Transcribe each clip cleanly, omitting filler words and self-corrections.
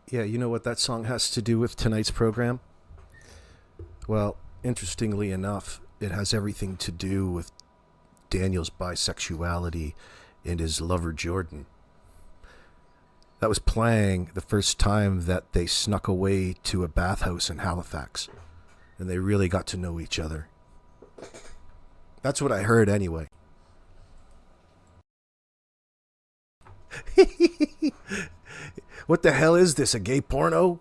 Yeah, you know what that song has to do with tonight's program? Well, interestingly enough, it has everything to do with Daniel's bisexuality and his lover Jordan. That was playing the first time that they snuck away to a bathhouse in Halifax, and they really got to know each other. That's what I heard anyway. What the hell is this, a gay porno?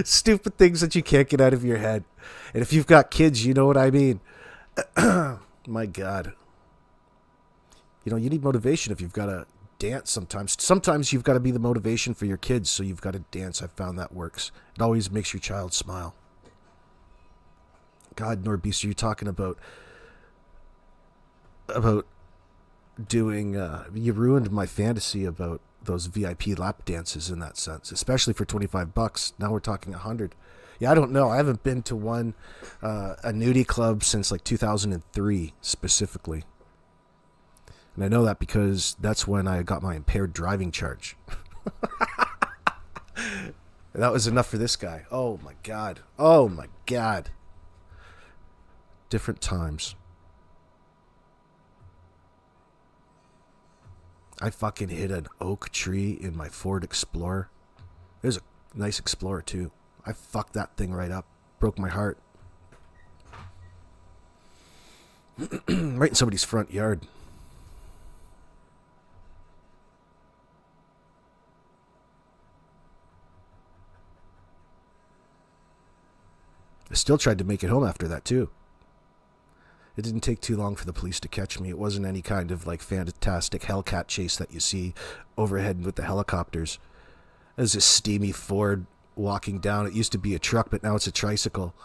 Stupid things that you can't get out of your head. And if you've got kids, you know what I mean. My God. You know, you need motivation if you've got to dance sometimes. Sometimes you've got to be the motivation for your kids, so you've got to dance. I've found that works. It always makes your child smile. God, Norbe, so you're talking about doing you ruined my fantasy about those VIP lap dances in that sense, especially for $25. Now we're talking 100. Yeah, I don't know. I haven't been to one a nudie club since like 2003 specifically. And I know that because that's when I got my impaired driving charge. That was enough for this guy. Oh my God. Oh my God. Different times. I fucking hit an oak tree in my Ford Explorer. It was a nice Explorer too. I fucked that thing right up. Broke my heart. Right in somebody's front yard. I still tried to make it home after that too. It didn't take too long for the police to catch me. It wasn't any kind of like fantastic Hellcat chase that you see overhead with the helicopters. It was a steamy Ford walking down. It used to be a truck, but now it's a tricycle.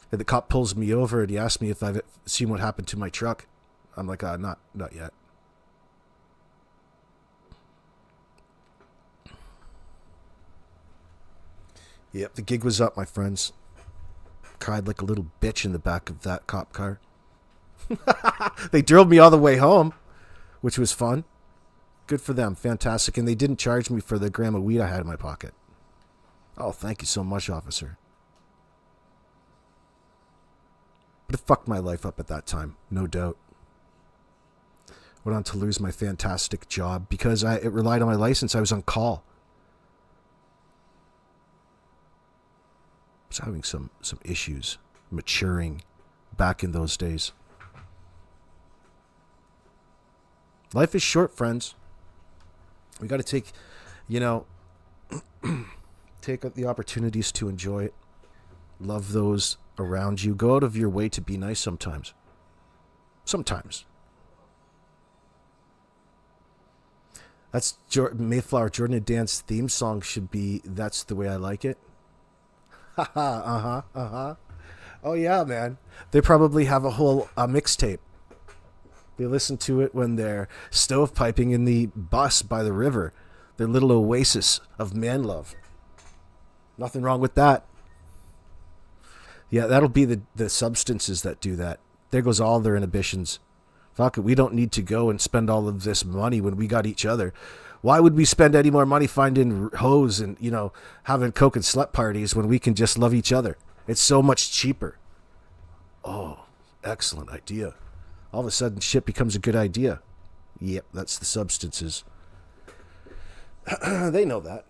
And the cop pulls me over and he asks me if I've seen what happened to my truck. I'm like, not yet. Yep, the gig was up, my friends. Cried like a little bitch in the back of that cop car. They drove me all the way home, which was fun. Good for them. Fantastic. And they didn't charge me for the gram of weed I had in my pocket. Oh, thank you so much, officer. But it fucked my life up at that time, no doubt. Went on to lose my fantastic job because it relied on my license. I was on call. I was having some issues maturing back in those days. Life is short, friends. We got to take, take the opportunities to enjoy it. Love those around you. Go out of your way to be nice sometimes. Sometimes. That's Mayflower Jordan Dance theme song should be That's the Way I Like It. Uh-huh. Oh, yeah, man. They probably have a whole mixtape. They listen to it when they're stovepiping in the bus by the river. Their little oasis of man love. Nothing wrong with that. Yeah, that'll be the substances that do that. There goes all their inhibitions. Fuck it, we don't need to go and spend all of this money when we got each other. Why would we spend any more money finding hoes and, having coke and slut parties when we can just love each other? It's so much cheaper. Oh, excellent idea. All of a sudden, shit becomes a good idea. Yep, that's the substances. They know that.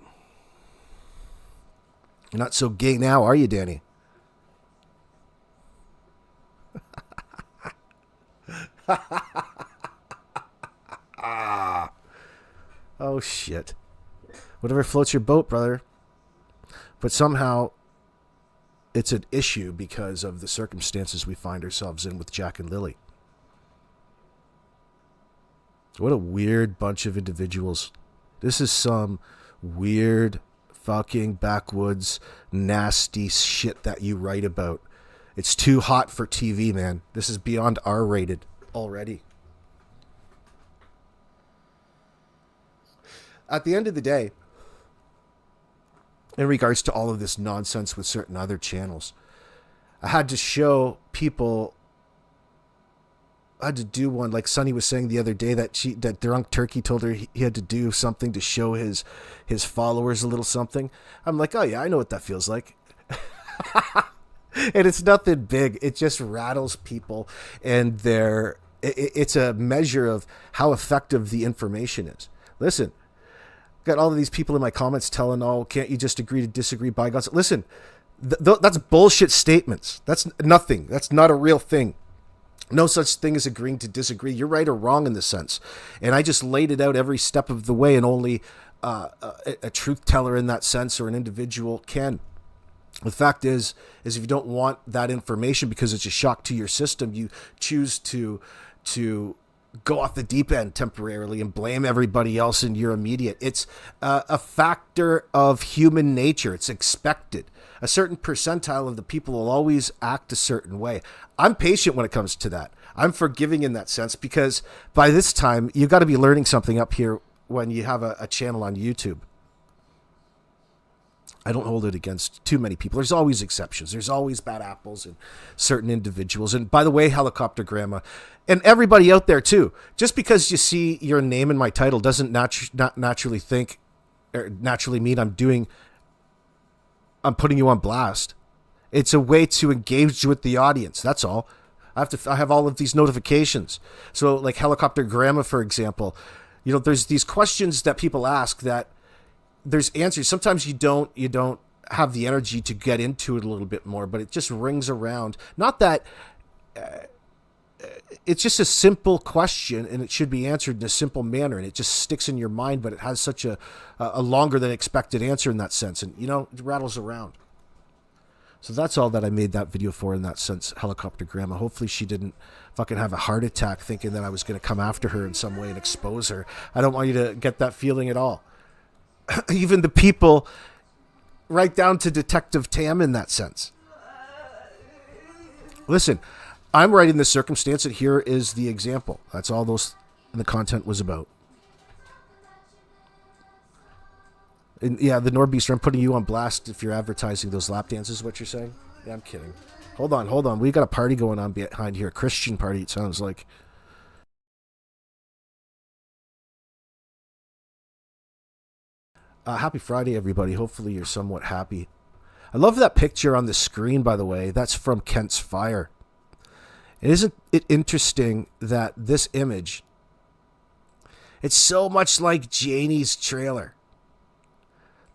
You're not so gay now, are you, Danny? Oh, shit. Whatever floats your boat, brother. But somehow, it's an issue because of the circumstances we find ourselves in with Jack and Lily. What a weird bunch of individuals. This is some weird fucking backwoods nasty shit that you write about. It's too hot for TV, man. This is beyond R-rated already. At the end of the day, in regards to all of this nonsense with certain other channels, I had to show people had to do one, like Sonny was saying the other day, that drunk turkey told her he had to do something to show his followers a little something. I'm like, oh yeah, I know what that feels like. And it's nothing big. It just rattles people, and it's a measure of how effective the information is. Listen, got all of these people in my comments telling, oh, can't you just agree to disagree, by God? Listen, that's bullshit statements. That's nothing. That's not a real thing. No such thing as agreeing to disagree. You're right or wrong in this sense. And I just laid it out every step of the way, and only a truth teller in that sense, or an individual, can. The fact is if you don't want that information because it's a shock to your system, you choose to go off the deep end temporarily and blame everybody else in your immediate. It's a factor of human nature. It's expected. A certain percentile of the people will always act a certain way. I'm patient when it comes to that. I'm forgiving in that sense, because by this time, you've got to be learning something up here when you have a channel on YouTube. I don't hold it against too many people. There's always exceptions. There's always bad apples and certain individuals. And by the way, Helicopter Grandma, and everybody out there too, just because you see your name in my title doesn't not naturally think, or naturally mean I'm putting you on blast. It's a way to engage with the audience. That's all. I have all of these notifications. So like Helicopter Grandma, for example, there's these questions that people ask that there's answers. Sometimes you don't have the energy to get into it a little bit more, but it just rings around. Not that it's just a simple question, and it should be answered in a simple manner, and it just sticks in your mind, but it has such a longer than expected answer in that sense, and it rattles around. So that's all that I made that video for in that sense, Helicopter Grandma. Hopefully she didn't fucking have a heart attack thinking that I was going to come after her in some way and expose her. I don't want you to get that feeling at all. Even the people, right down to Detective Tam in that sense. Listen, I'm writing the circumstance, and here is the example. That's all the content was about. And yeah, the Norbe, I'm putting you on blast if you're advertising those lap dances, what you're saying? Yeah, I'm kidding. Hold on. We got a party going on behind here. A Christian party, it sounds like. Happy Friday, everybody. Hopefully you're somewhat happy. I love that picture on the screen, by the way. That's from Kent's Fire. And isn't it interesting that this image, it's so much like Janie's trailer.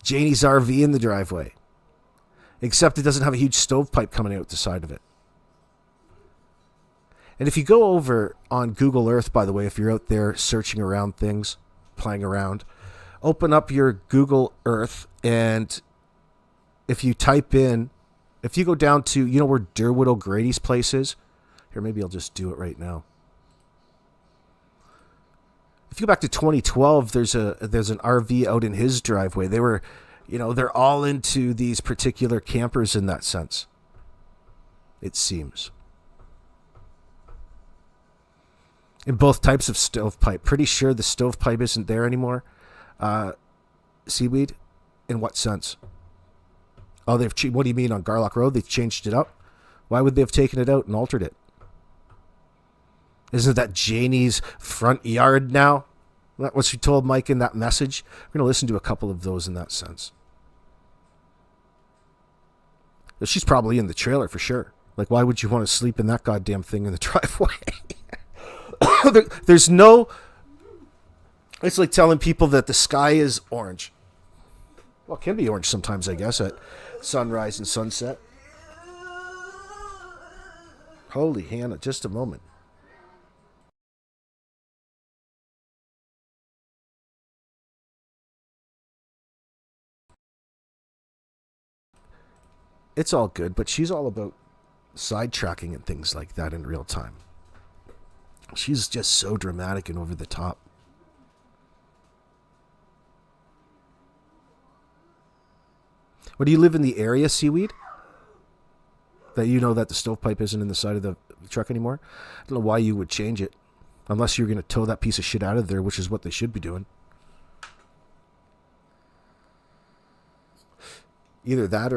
Janie's RV in the driveway. Except it doesn't have a huge stovepipe coming out the side of it. And if you go over on Google Earth, by the way, if you're out there searching around things, playing around, open up your Google Earth, and if you go down to, where Derwood O'Grady's place is? Here, maybe I'll just do it right now. If you go back to 2012, there's an RV out in his driveway. They were, they're all into these particular campers in that sense, it seems. In both types of stovepipe. Pretty sure the stovepipe isn't there anymore. Seaweed? In what sense? Oh, what do you mean on Garlock Road? They've changed it up? Why would they have taken it out and altered it? Isn't that Janie's front yard now? That what she told Mike in that message? We're going to listen to a couple of those in that sense. She's probably in the trailer for sure. Like, why would you want to sleep in that goddamn thing in the driveway? There's no... It's like telling people that the sky is orange. Well, it can be orange sometimes, I guess, at sunrise and sunset. Holy Hannah, just a moment. It's all good, but she's all about sidetracking and things like that in real time. She's just so dramatic and over the top. What, do you live in the area, Seaweed? That you know that the stovepipe isn't in the side of the truck anymore? I don't know why you would change it. Unless you're going to tow that piece of shit out of there, which is what they should be doing. Either that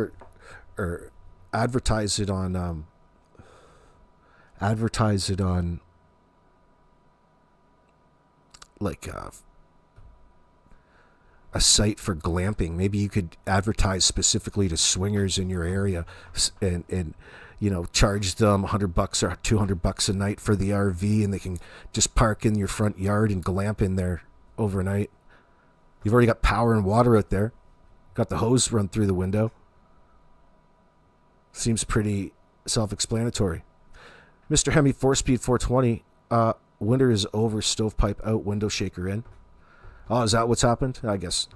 or advertise it on like a site for glamping. Maybe you could advertise specifically to swingers in your area, and charge them $100 or $200 a night for the RV, and they can just park in your front yard and glamp in there overnight. You've already got power and water out there. Got the hose run through the window. Seems pretty self-explanatory. Mr. Hemi 4-speed 420. Winter is over. Stovepipe out. Window shaker in. Oh, is that what's happened? I guess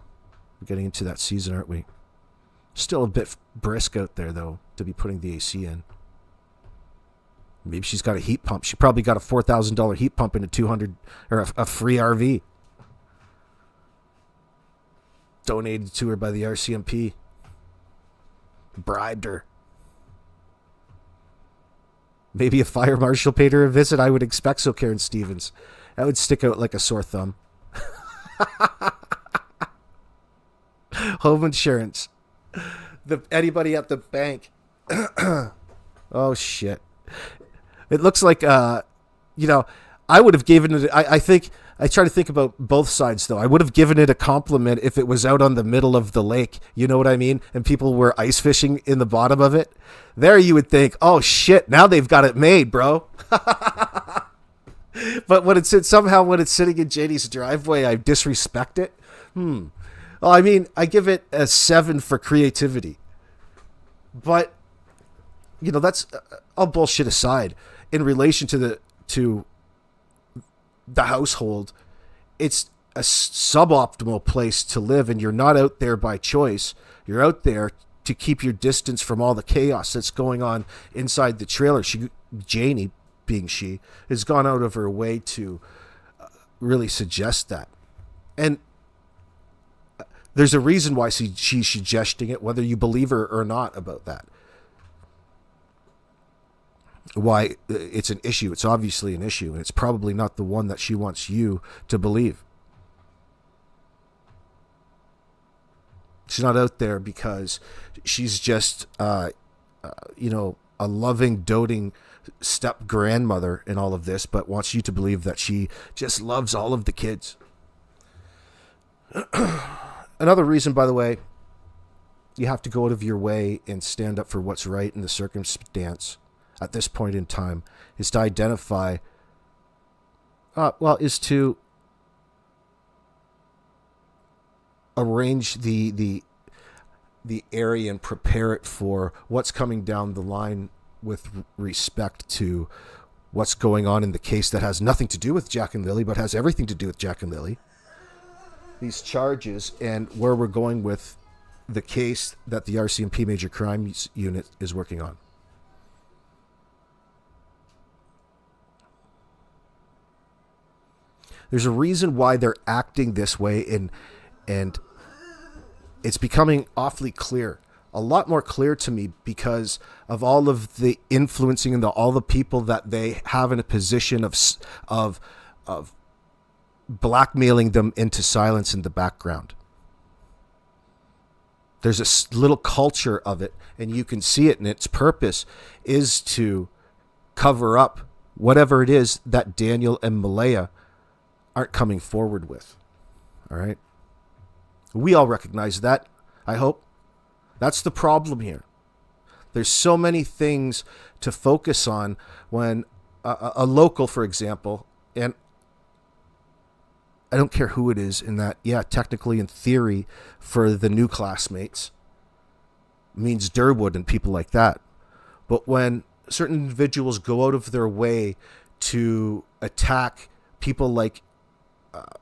we're getting into that season, aren't we? Still a bit brisk out there, though, to be putting the AC in. Maybe she's got a heat pump. She probably got a $4,000 heat pump in a $200 or a free RV. Donated to her by the RCMP. Bribed her. Maybe a fire marshal paid her a visit. I would expect so, Karen Stevens. That would stick out like a sore thumb. Home insurance. Anybody at the bank. Oh, shit. It looks like, I would have given it, I try to think about both sides, though. I would have given it a compliment if it was out on the middle of the lake. You know what I mean? And people were ice fishing in the bottom of it. There you would think, oh, shit, now they've got it made, bro. But when it's sitting in Janie's driveway, I disrespect it. Well, I mean, I give it a 7 for creativity. But, that's all bullshit aside. In relation to the household, it's a suboptimal place to live, and you're not out there by choice. You're out there to keep your distance from all the chaos that's going on inside the trailer. Janie, being she, has gone out of her way to really suggest that. And there's a reason why she's suggesting it, whether you believe her or not about that. Why it's an issue. It's obviously an issue, and it's probably not the one that she wants you to believe. She's not out there because she's just, a loving, doting step-grandmother in all of this, but wants you to believe that she just loves all of the kids. Another reason, by the way, you have to go out of your way and stand up for what's right in the circumstance at this point in time is to identify, is to arrange the area and prepare it for what's coming down the line with respect to what's going on in the case that has nothing to do with Jack and Lily, but has everything to do with Jack and Lily. These charges and where we're going with the case that the RCMP Major Crimes Unit is working on. There's a reason why they're acting this way, and it's becoming awfully clear. A lot more clear to me because of all of the influencing and all the people that they have in a position of blackmailing them into silence in the background. There's a little culture of it, and you can see it, and its purpose is to cover up whatever it is that Daniel and Malaya aren't coming forward with. All right? We all recognize that, I hope. That's the problem here. There's so many things to focus on when a local, for example, and I don't care who it is in that, technically in theory for the new classmates means Durwood and people like that. But when certain individuals go out of their way to attack people like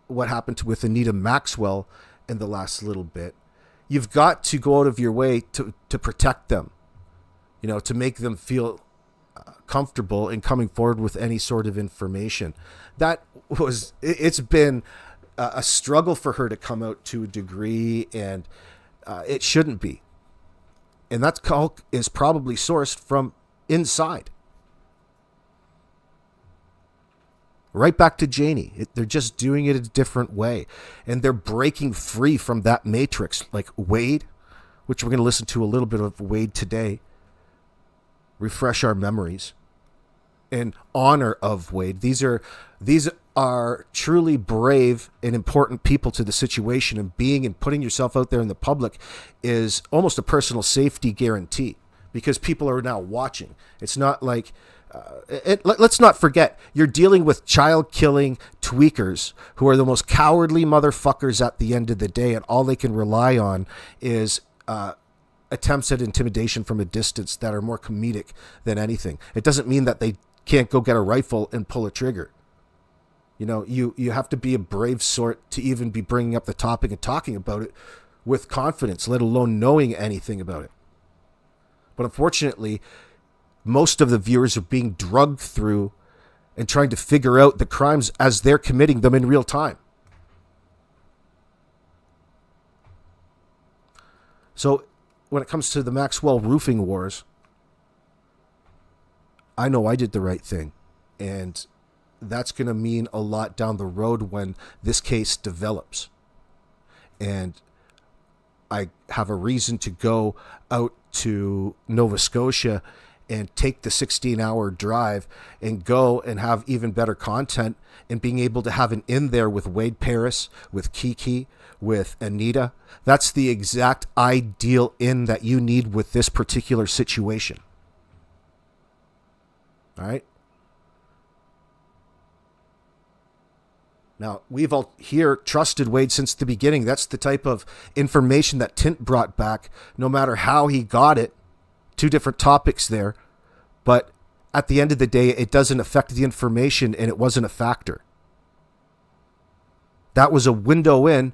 what happened with Anita Maxwell in the last little bit, you've got to go out of your way to protect them, to make them feel comfortable in coming forward with any sort of information. It's been a struggle for her to come out to a degree, and it shouldn't be. And that call is probably sourced from inside. Right back to Janie. They're just doing it a different way. And they're breaking free from that matrix, like Wade, which we're going to listen to a little bit of Wade today. Refresh our memories. in honor of Wade. These are truly brave and important people to the situation, and being and putting yourself out there in the public is almost a personal safety guarantee because people are now watching. It's not like let's not forget, you're dealing with child-killing tweakers who are the most cowardly motherfuckers at the end of the day, and all they can rely on is attempts at intimidation from a distance that are more comedic than anything. It doesn't mean that they can't go get a rifle and pull a trigger. You know, you have to be a brave sort to even be bringing up the topic and talking about it with confidence, let alone knowing anything about it. But unfortunately, most of the viewers are being drugged through and trying to figure out the crimes as they're committing them in real time. So when it comes to the Maxwell roofing wars, I know I did the right thing. And that's going to mean a lot down the road when this case develops. And I have a reason to go out to Nova Scotia and take the 16-hour drive and go and have even better content, and being able to have an in there with Wade Paris, with Kiki, with Anita. That's the exact ideal in that you need with this particular situation. All right? Now, we've all here trusted Wade since the beginning. That's the type of information that Tint brought back, no matter how he got it. Two different topics there. But at the end of the day, it doesn't affect the information, and it wasn't a factor. That was a window in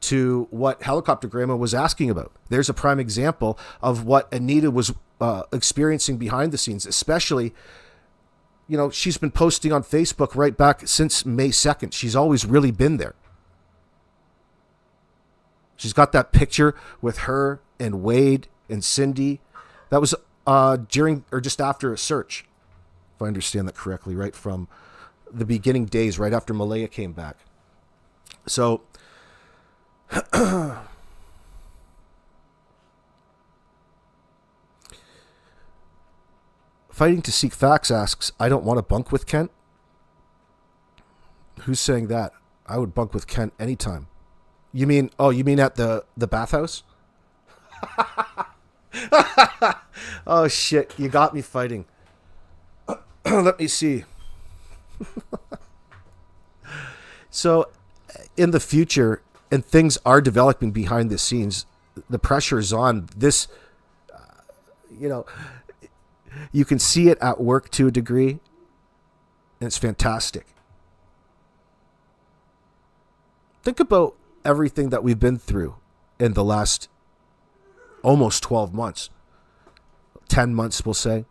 to what Helicopter Grandma was asking about. There's a prime example of what Anita was experiencing behind the scenes, especially, you know, she's been posting on Facebook right back since May 2nd. She's always really been there. She's got that picture with her and Wade and Cindy. That was during or just after a search, if I understand that correctly, right from the beginning days, right after Malaya came back. So, Fighting to Seek Facts asks, I don't want to bunk with Kent. Who's saying that? I would bunk with Kent anytime. You mean at the bathhouse? Oh shit, you got me fighting. Let me see. So, in the future, and things are developing behind the scenes, the pressure is on. This, you can see it at work to a degree, and it's fantastic. Think about everything that we've been through in the last almost 12 months. 10 months, we'll say.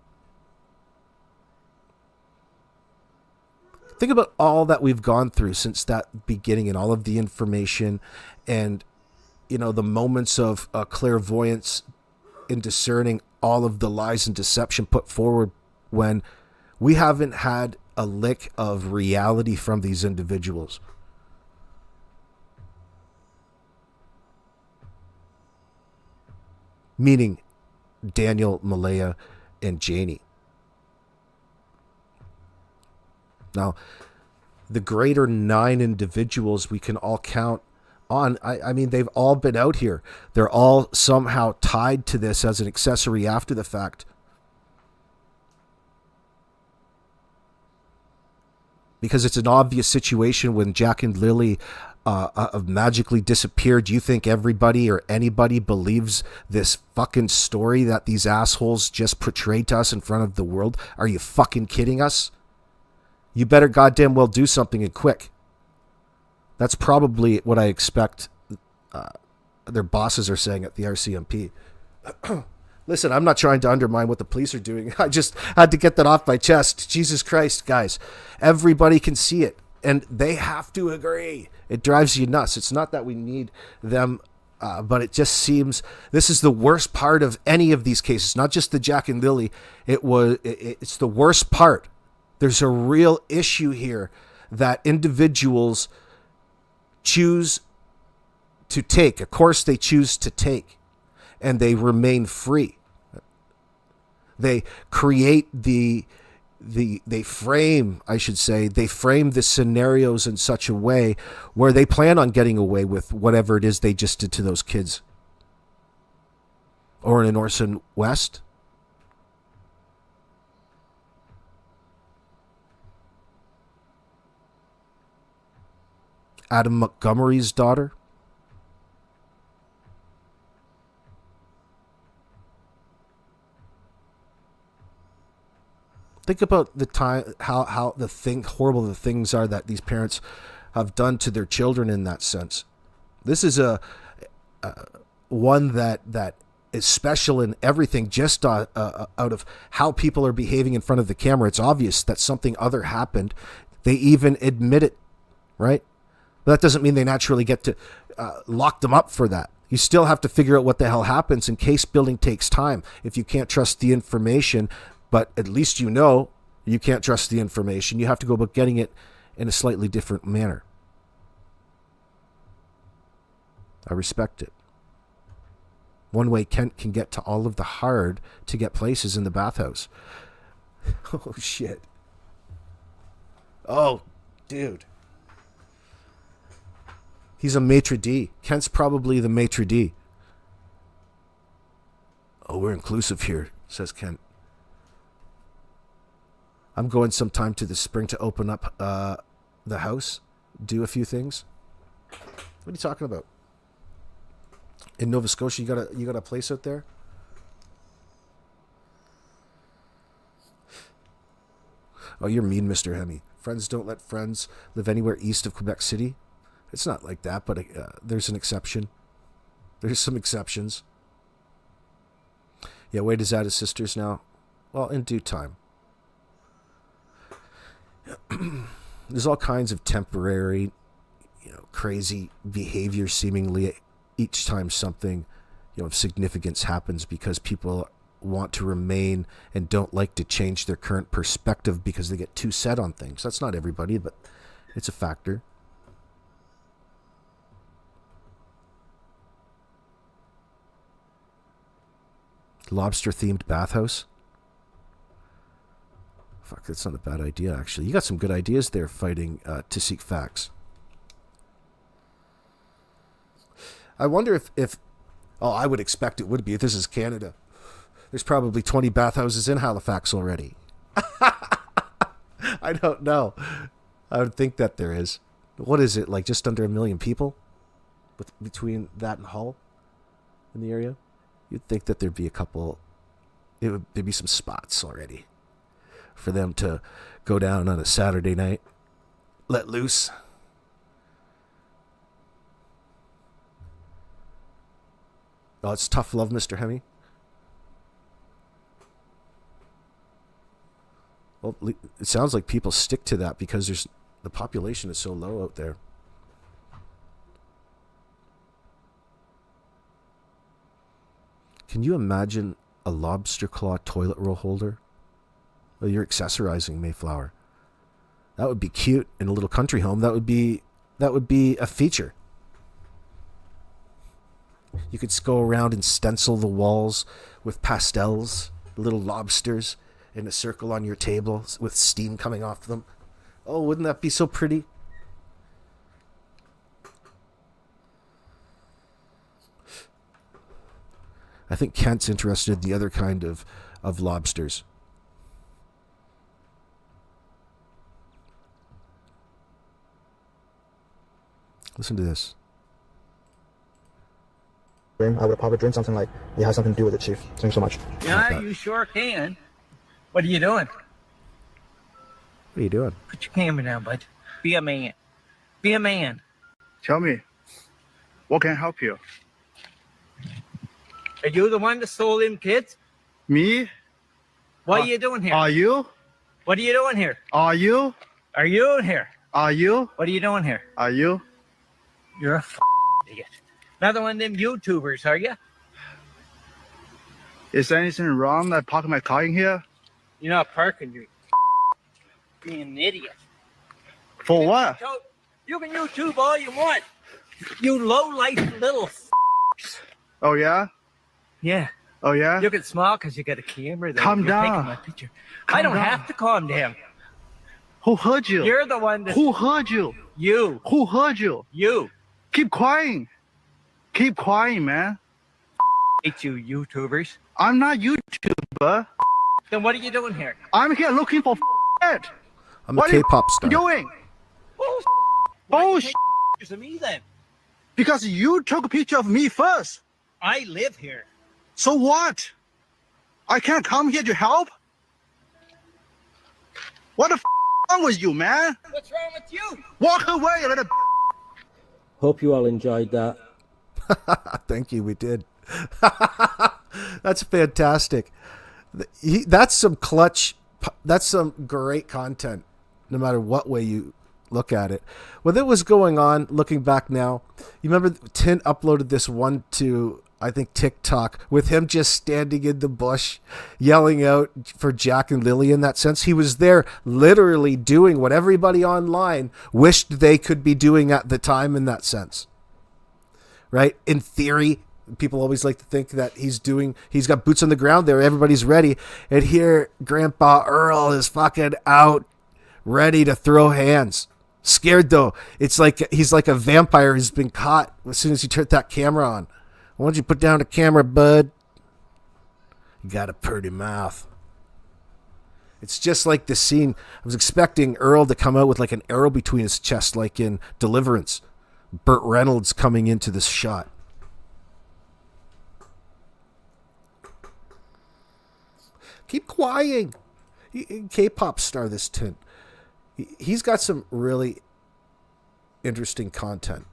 Think about all that we've gone through since that beginning, and all of the information and, the moments of clairvoyance in discerning all of the lies and deception put forward when we haven't had a lick of reality from these individuals. Meaning Daniel, Malaya, and Janie. Now, the greater 9 individuals we can all count on, I mean, they've all been out here. They're all somehow tied to this as an accessory after the fact. Because it's an obvious situation when Jack and Lily magically disappeared. Do you think everybody or anybody believes this fucking story that these assholes just portrayed to us in front of the world? Are you fucking kidding us? You better goddamn well do something, and quick. That's probably what I expect their bosses are saying at the RCMP. Listen, I'm not trying to undermine what the police are doing. I just had to get that off my chest. Jesus Christ, guys. Everybody can see it, and they have to agree. It drives you nuts. It's not that we need them, but it just seems this is the worst part of any of these cases, not just the Jack and Lily. It's the worst part. There's a real issue here that individuals choose to take. A course they choose to take, and they remain free. They create the they frame the scenarios in such a way where they plan on getting away with whatever it is they just did to those kids. Or in Orson West. Adam Montgomery's daughter. Think about the time, how horrible the things are that these parents have done to their children in that sense. This is a one that is special in everything, just out of how people are behaving in front of the camera. It's obvious that something other happened. They even admit it, right? But that doesn't mean they naturally get to lock them up for that. You still have to figure out what the hell happens, and case building takes time. If you can't trust the information, but at least you know you can't trust the information, you have to go about getting it in a slightly different manner. I respect it. One way Kent can get to all of the hard to get places in the bathhouse. Oh, shit. Oh, dude. He's a maitre d'. Kent's probably the maitre d'. Oh, we're inclusive here, says Kent. I'm going sometime to the spring to open up the house, do a few things. What are you talking about? In Nova Scotia, you got a place out there? Oh, you're mean, Mr. Hemi. Friends don't let friends live anywhere east of Quebec City. It's not like that, but there's an exception. There's some exceptions. Yeah, Wade is at his sister's now. Well, in due time. There's all kinds of temporary, crazy behavior seemingly each time something, of significance happens, because people want to remain and don't like to change their current perspective because they get too set on things. That's not everybody, but it's a factor. Lobster-themed bathhouse. Fuck, that's not a bad idea, actually. You got some good ideas there, fighting to seek facts. I wonder if I would expect it would be. If this is Canada, there's probably 20 bathhouses in Halifax already. I don't know. I would think that there is. What is it, like just under 1 million people between that and Hull in the area? You'd think that there'd be a couple, there'd be some spots already for them to go down on a Saturday night, let loose. Oh, it's tough love, Mr. Hemi. Well, it sounds like people stick to that because the population is so low out there. Can you imagine a lobster claw toilet roll holder? Well, you're accessorizing, Mayflower. That would be cute in a little country home. That would be a feature. You could go around and stencil the walls with pastels, little lobsters in a circle on your table with steam coming off them. Oh, wouldn't that be so pretty? I think Kent's interested in the other kind of lobsters. Listen to this. I would probably drink something like, it has something to do with it, Chief. Thank you so much. Yeah, you sure can. What are you doing? What are you doing? Put your camera down, bud. Be a man. Be a man. Tell me, what can I help you? Are you the one that stole them kids? Me? What are you doing here? Are you? What are you doing here? Are you? Are you in here? Are you? What are you doing here? Are you? You're a idiot. Another one of them YouTubers, are you? Is there anything wrong that parking my car in here? You're not parking, you're being an idiot. For what? You can YouTube all you want. You low-life little Oh, yeah? Yeah. Oh, yeah? You can smile because you got a camera there. Calm You're down. taking my picture. I don't have to calm down. Who heard you? You're the one that... Who heard you? You. Who heard you? You. Keep crying. Keep crying, man. Hate you, YouTubers. I'm not YouTuber. Then what are you doing here? I'm here looking for it. I'm What a are you K-pop star. doing? Why Oh, you take pictures of me then? because you took a picture of me first. I live here. So what? I can't come here to help? What the wrong with you, man? What's wrong with you? Walk away, you little. Hope you all enjoyed that. Thank you, we did. That's fantastic. That's some clutch, that's some great content, no matter what way you look at it. When it was going on, looking back now, you remember Tint uploaded this one to, I think, TikTok, with him just standing in the bush, yelling out for Jack and Lily in that sense. He was there literally doing what everybody online wished they could be doing at the time in that sense. Right? In theory, people always like to think that he's got boots on the ground there, everybody's ready. And here, Grandpa Earl is fucking out, ready to throw hands. Scared though. It's like he's like a vampire who's been caught as soon as you turn that camera on. Why don't you put down the camera, bud? You got a pretty mouth. It's just like the scene. I was expecting Earl to come out with like an arrow between his chest, like in Deliverance. Burt Reynolds coming into this shot. Keep quiet. K-pop star, this Tint. He's got some really interesting content.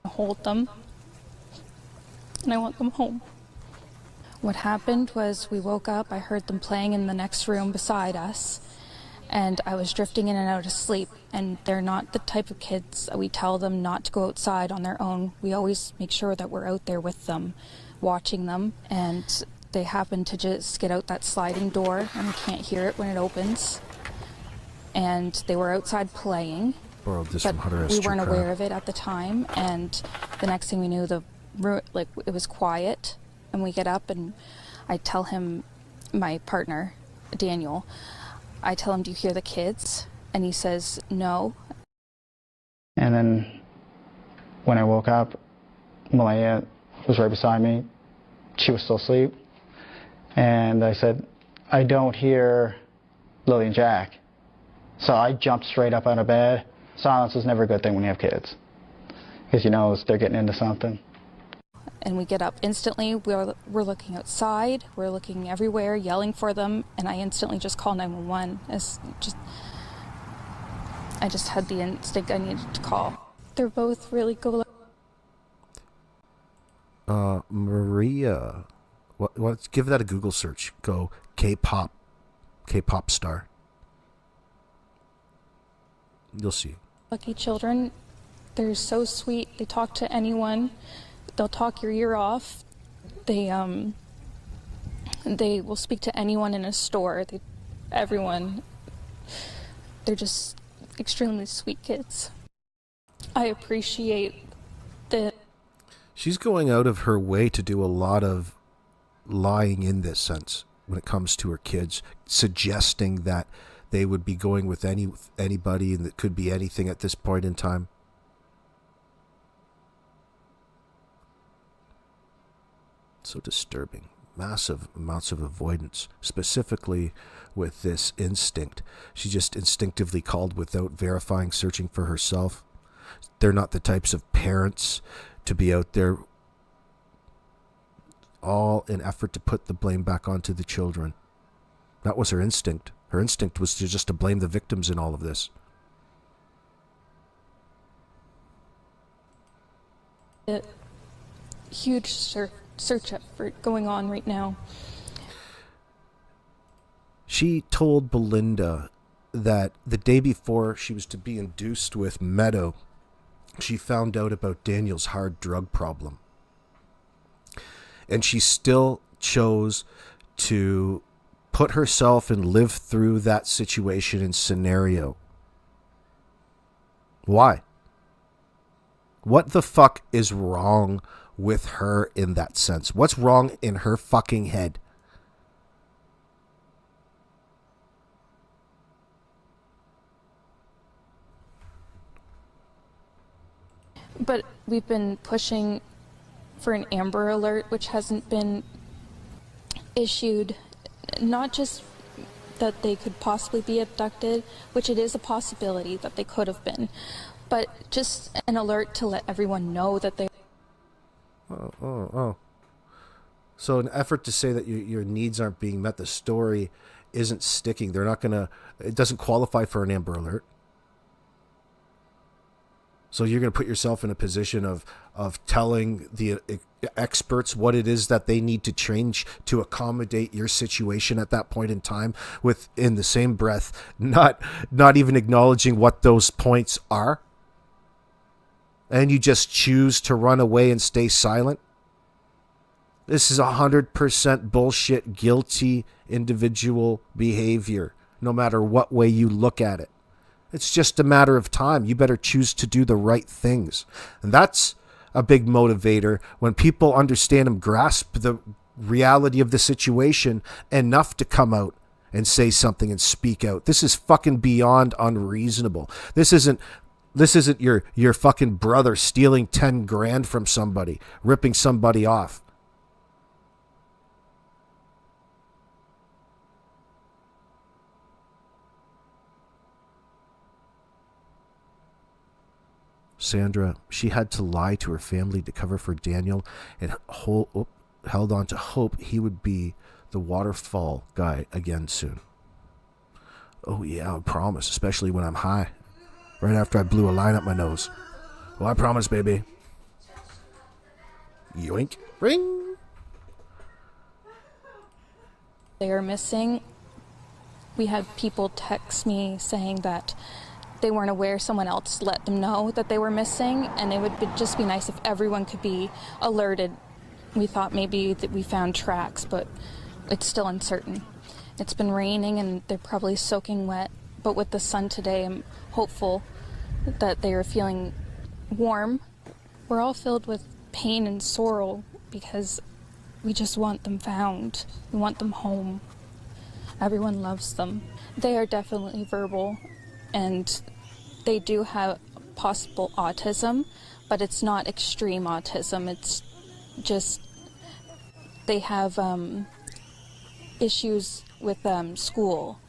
Hold them, and I want them home. What happened was we woke up, I heard them playing in the next room beside us, and I was drifting in and out of sleep, and they're not the type of kids that we tell them not to go outside on their own. We always make sure that we're out there with them, watching them, and they happen to just get out that sliding door, and we can't hear it when it opens, and they were outside playing. Borrowed this But from Hunter S. we weren't True aware Crime. of it at the time, and the next thing we knew, it was quiet, and we get up, and I tell him, my partner, Daniel, I tell him, do you hear the kids? And he says, no. And then when I woke up, Malaya was right beside me. She was still asleep. And I said, I don't hear Lily and Jack. So I jumped straight up out of bed. Silence is never a good thing when you have kids, because you know they're getting into something. And we get up instantly. We're looking outside. We're looking everywhere, yelling for them. And I instantly just call 911. I just had the instinct I needed to call. They're both really good. Maria. What? Give that a Google search. Go K-pop star. You'll see. Lucky children. They're so sweet. They talk to anyone. They'll talk your ear off. They will speak to anyone in a store. Everyone. They're just extremely sweet kids. I appreciate the... She's going out of her way to do a lot of lying in this sense when it comes to her kids, suggesting that they would be going with anybody and that could be anything at this point in time. So disturbing. Massive amounts of avoidance, specifically with this instinct. She just instinctively called without verifying, searching for herself. They're not the types of parents to be out there, all in effort to put the blame back onto the children. That was her instinct. Her instinct was just to blame the victims in all of this. A huge search effort going on right now. She told Belinda that the day before she was to be induced with Meadow, she found out about Daniel's hard drug problem. And she still chose to put herself and live through that situation and scenario. Why? What the fuck is wrong with her in that sense? What's wrong in her fucking head? But we've been pushing for an Amber Alert, which hasn't been issued. Not just that they could possibly be abducted, which it is a possibility that they could have been, but just an alert to let everyone know that they... Oh. So an effort to say that your needs aren't being met, the story isn't sticking. They're not going to... It doesn't qualify for an Amber Alert. So you're going to put yourself in a position of telling the experts what it is that they need to change to accommodate your situation at that point in time, with, in the same breath, not even acknowledging what those points are. And you just choose to run away and stay silent. This is 100% bullshit, guilty individual behavior, no matter what way you look at it. It's just a matter of time. You better choose to do the right things. And that's a big motivator when people understand and grasp the reality of the situation enough to come out and say something and speak out. This is fucking beyond unreasonable. This isn't your fucking brother stealing 10 grand from somebody, ripping somebody off. Sandra, she had to lie to her family to cover for Daniel and held on to hope he would be the waterfall guy again soon. Oh yeah, I promise, especially when I'm high. Right after I blew a line up my nose. Well, I promise, baby. Yoink. Ring. They are missing. We had people text me saying that they weren't aware, someone else let them know that they were missing, and it would just be nice if everyone could be alerted. We thought maybe that we found tracks, but it's still uncertain. It's been raining and they're probably soaking wet, but with the sun today, I'm hopeful that they are feeling warm. We're all filled with pain and sorrow because we just want them found. We want them home. Everyone loves them. They are definitely verbal, and they do have possible autism, but it's not extreme autism. It's just they have issues with school,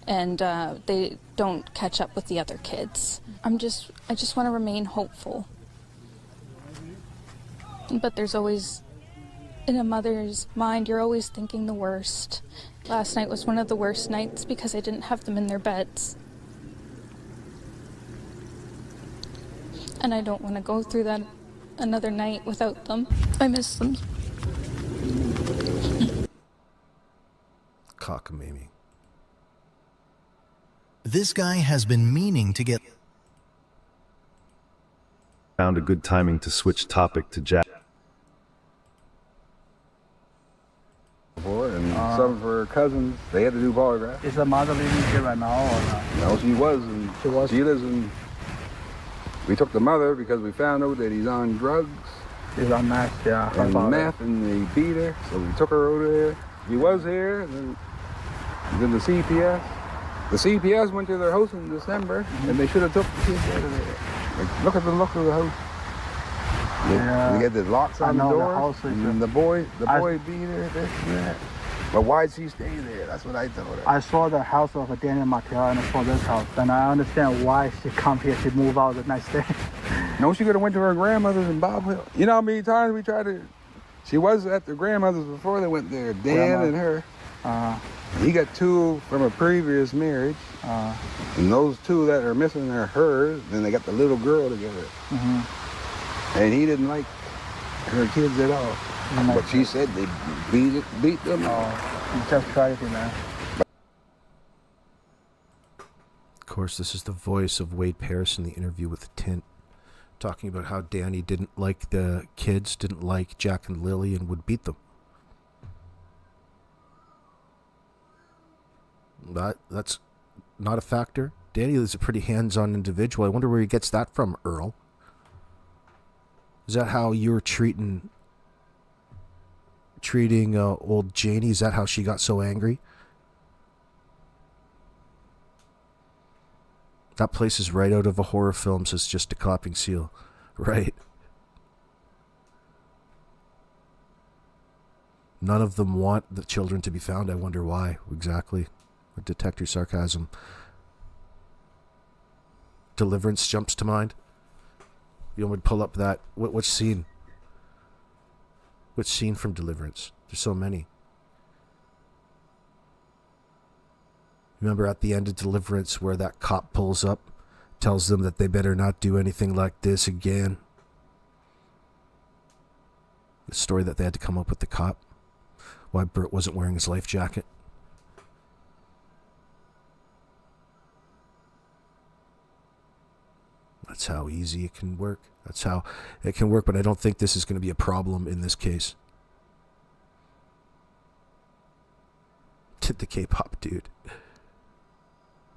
and they don't catch up with the other kids. I just want to remain hopeful. But there's always, in a mother's mind, you're always thinking the worst. Last night was one of the worst nights because I didn't have them in their beds. And I don't want to go through that another night without them. I miss them. Cockamamie. This guy has been meaning to get... Found a good timing to switch topic to Jack. And some of her cousins, they had to do polygraph. Is the mother living here right now or not? No, she was, and she lives in... We took the mother because we found out that he's on drugs. He's on meth, yeah. And meth, and they beat her, so we took her over there. He was here, and then the CPS. The CPS went to their house in December, and they should have took the kids out of there. Like, look at the look of the house. They get the locks on the door, and the boy beat her, this and that. But why'd she stay there? That's what I told her. I saw the house of Daniel Mattel, and I saw this house, and I understand why she come here to move out the next day. No, she could have went to her grandmother's in Bob Hill. You know how many times we tried to... She was at their grandmother's before they went there, Dan and her. He got 2 from a previous marriage, and those 2 that are missing are hers. Then they got the little girl together. And he didn't like her kids at all. But she said they beat them. You just tried it, man. course, this is the voice of Wade Paris in the interview with Tint, talking about how Danny didn't like the kids, didn't like Jack and Lily, and would beat them. That's not a factor. Danny is a pretty hands-on individual. I wonder where he gets that from, Earl. Is that how you're treating old Janie? Is that how she got so angry? That place is right out of a horror film, so it's just a clapping seal. Right. None of them want the children to be found. I wonder why. Exactly. I detect your sarcasm. Deliverance jumps to mind. You want me to pull up that? Which scene? Which scene from Deliverance? There's so many. Remember at the end of Deliverance where that cop pulls up, tells them that they better not do anything like this again? The story that they had to come up with the cop. Why Bert wasn't wearing his life jacket. That's how easy it can work. That's how it can work, but I don't think this is going to be a problem in this case. The K-pop dude.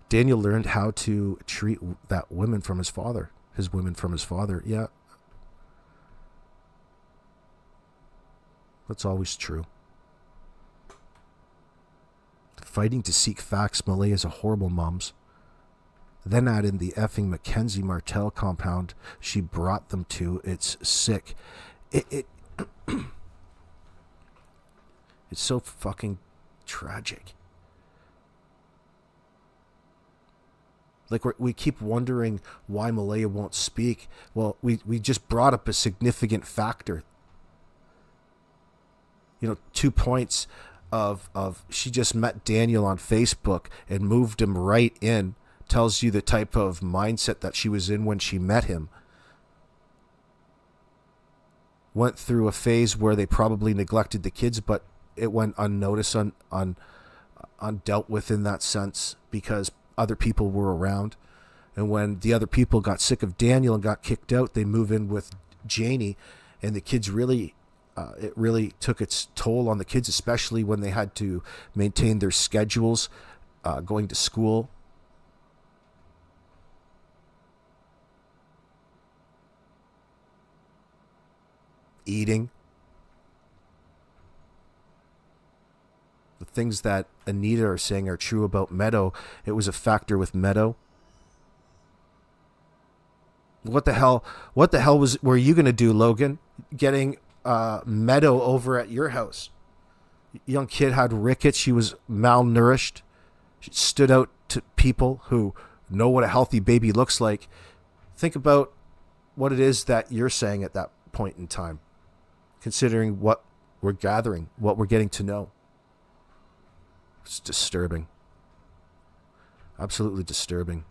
Daniel learned how to treat that women from his father. His women from his father. Yeah. That's always true. Fighting to seek facts. Malaya's a horrible mums. Then add in the effing Mackenzie Martell compound she brought them to. It's sick. It's so fucking tragic. Like we keep wondering why Malaya won't speak. Well, we just brought up a significant factor. 2 points of she just met Daniel on Facebook and moved him right in. Tells you the type of mindset that she was in when she met him. Went through a phase where they probably neglected the kids, but it went unnoticed, undealt with in that sense because other people were around. And when the other people got sick of Daniel and got kicked out, they move in with Janie, and the kids really, it really took its toll on the kids, especially when they had to maintain their schedules, going to school. Eating. The things that Anita are saying are true about Meadow. It was a factor with Meadow. What the hell were you going to do, Logan? Getting Meadow over at your house. Young kid had rickets. She was malnourished. She stood out to people who know what a healthy baby looks like. Think about what it is that you're saying at that point in time. Considering what we're gathering, what we're getting to know. It's disturbing. Absolutely disturbing.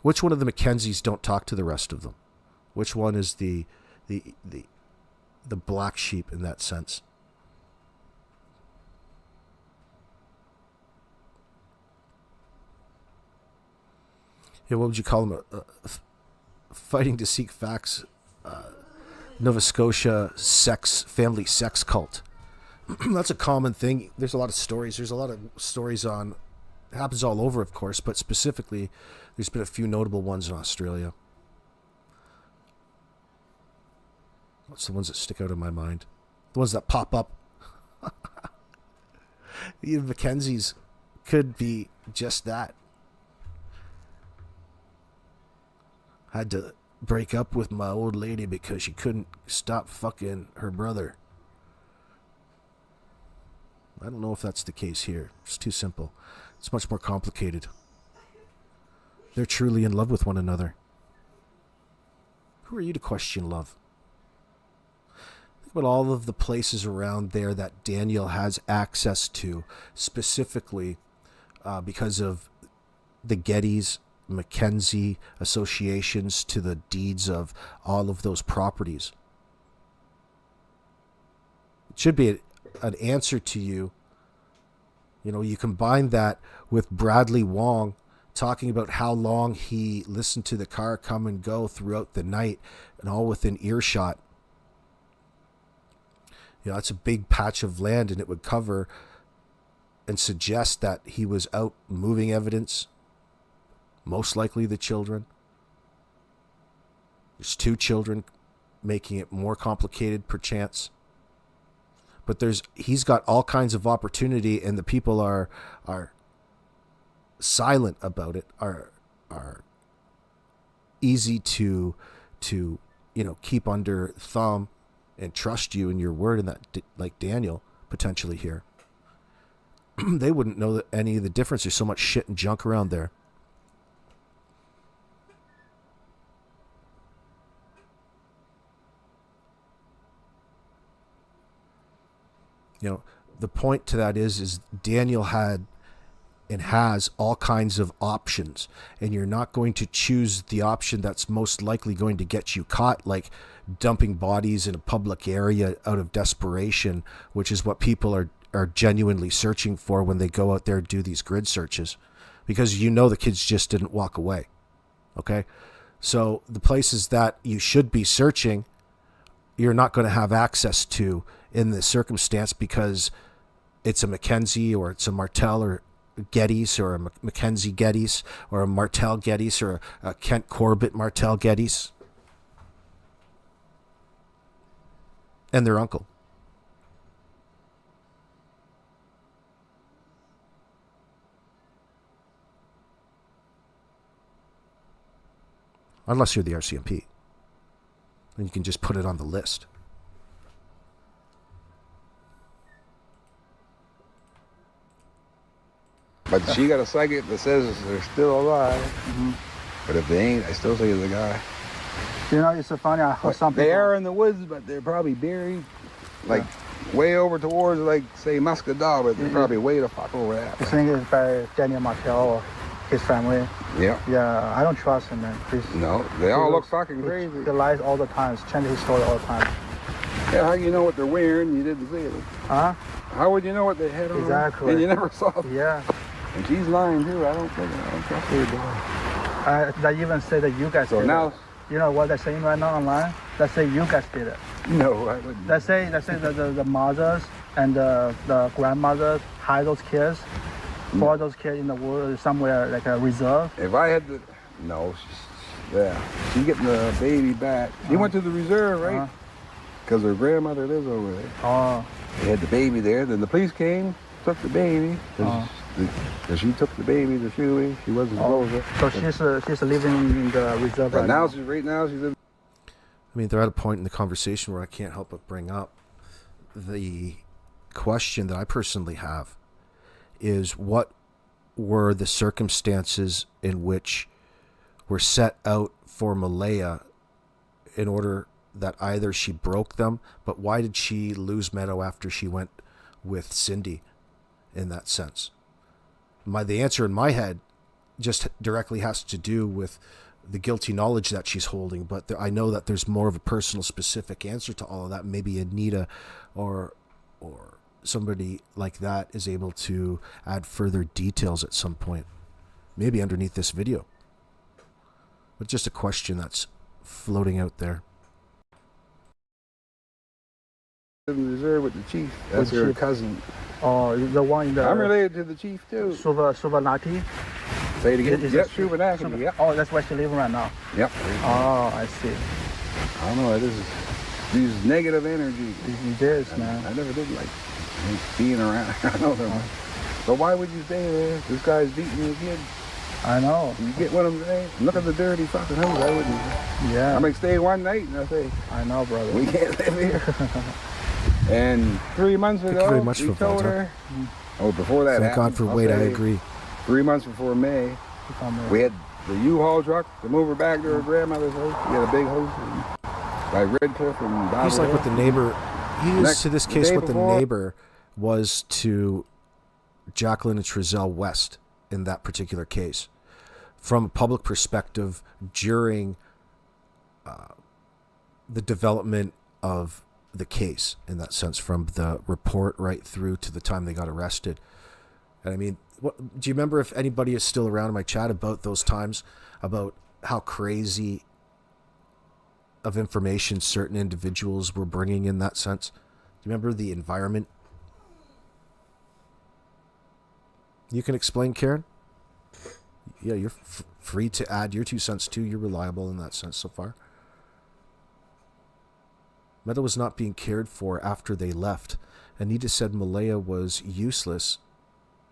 Which one of the Mackenzies don't talk to the rest of them? Which one is the black sheep in that sense? Yeah, what would you call them? Fighting to seek facts. Nova Scotia family sex cult. That's a common thing. There's a lot of stories. There's a lot of stories on. It happens all over, of course, but specifically, there's been a few notable ones in Australia. What's the ones that stick out in my mind? The ones that pop up. The Mackenzies could be just that. Had to break up with my old lady because she couldn't stop fucking her brother. I don't know if that's the case here. It's too simple. It's much more complicated. They're truly in love with one another. Who are you to question love? Think about all of the places around there that Daniel has access to, specifically because of the Gettys, Mackenzie associations to the deeds of all of those properties. It should be an answer to you You know, you combine that with Bradley Wong talking about how long he listened to the car come and go throughout the night and all within earshot. You know, that's a big patch of land, and it would cover and suggest that he was out moving evidence, most likely the children. There's 2 children, making it more complicated perchance. But he's got all kinds of opportunity, and the people are silent about it, are easy to keep under thumb and trust you in your word, and that, like Daniel potentially here. They wouldn't know that any of the difference. There's so much shit and junk around there. You know, the point to that is Daniel had and has all kinds of options, and you're not going to choose the option that's most likely going to get you caught, like dumping bodies in a public area out of desperation, which is what people are genuinely searching for when they go out there and do these grid searches, because you know the kids just didn't walk away. Okay? So the places that you should be searching, you're not going to have access to in this circumstance, because it's a Mackenzie or it's a Martell or Geddes, or a Mackenzie Geddes, or a Martell Geddes, or a Kent Corbett Martell Geddes, and their uncle. Unless you're the RCMP, then you can just put it on the list. But she got a psychic that says they're still alive. Mm-hmm. But if they ain't, I still say the guy. You know, it's so funny. I heard something. They are in the woods, but they're probably buried, like way over towards, like, say, Muscadal, but they're probably way the fuck over that. The thing is by Daniel Martell or his family. Yeah. Yeah, I don't trust him, man. No, they all look fucking crazy. He lies all the time. He's changing his story all the time. Yeah, how you know what they're wearing? You didn't see it. Huh? How would you know what they had on? Exactly. And you never saw it. Yeah. And she's lying too. I don't trust her. They even say that you guys did it. You know what they're saying right now online? They say you guys did it. No, I wouldn't. They say the mothers and the grandmothers hide those kids, for those kids in the woods somewhere, like a reserve. If I had to, no, she's getting the baby back. She went to the reserve, right? Because her grandmother lives over there. Oh. They had the baby there. Then the police came, took the baby. She took the baby to Shuey. She wasn't supposed to. So she's living in the reserve right now. She's living. I mean, they're at a point in the conversation where I can't help but bring up the question that I personally have is, what were the circumstances in which were set out for Malaya in order that either she broke them, but why did she lose Meadow after she went with Cindy in that sense? The answer in my head just directly has to do with the guilty knowledge that she's holding, but I know that there's more of a personal specific answer to all of that. Maybe Anita or somebody like that is able to add further details at some point, maybe underneath this video. But just a question that's floating out there. In the reserve with the chief. That's her cousin. Oh, the one in the... I'm related to the chief too. Suvanati? Say it again. Yep, Suvanati. Yep. Oh, that's where she lives right now. Yep. Oh, I see. I don't know. This is these negative energy. It is, man. I never did like being around. I know them. But why would you stay there? This guy's beating your kid. I know. You get what I'm saying? Look at the dirty fucking house. I wouldn't. Yeah. I may stay one night and I say, I know, brother. We can't live here. And 3 months ago, very much we for told her. Oh, before that Thank God for Wade, I agree. 3 months before May, we had the U-Haul truck to move her back to her grandmother's house. We had a big house by Redcliffe and Bob. He's like what the neighbor. He is to this case what the neighbor was to Jacqueline and Trizell West in that particular case. From a public perspective, during the development of the case, in that sense, from the report right through to the time they got arrested, And I mean, what do you remember, if anybody is still around in my chat, about those times, about how crazy of information certain individuals were bringing in that sense? Do you remember the environment? You can explain, Karen? Yeah, you're free to add your 2 cents too. You're reliable in that sense so far. Meadow was not being cared for after they left. Anita said Malaya was useless.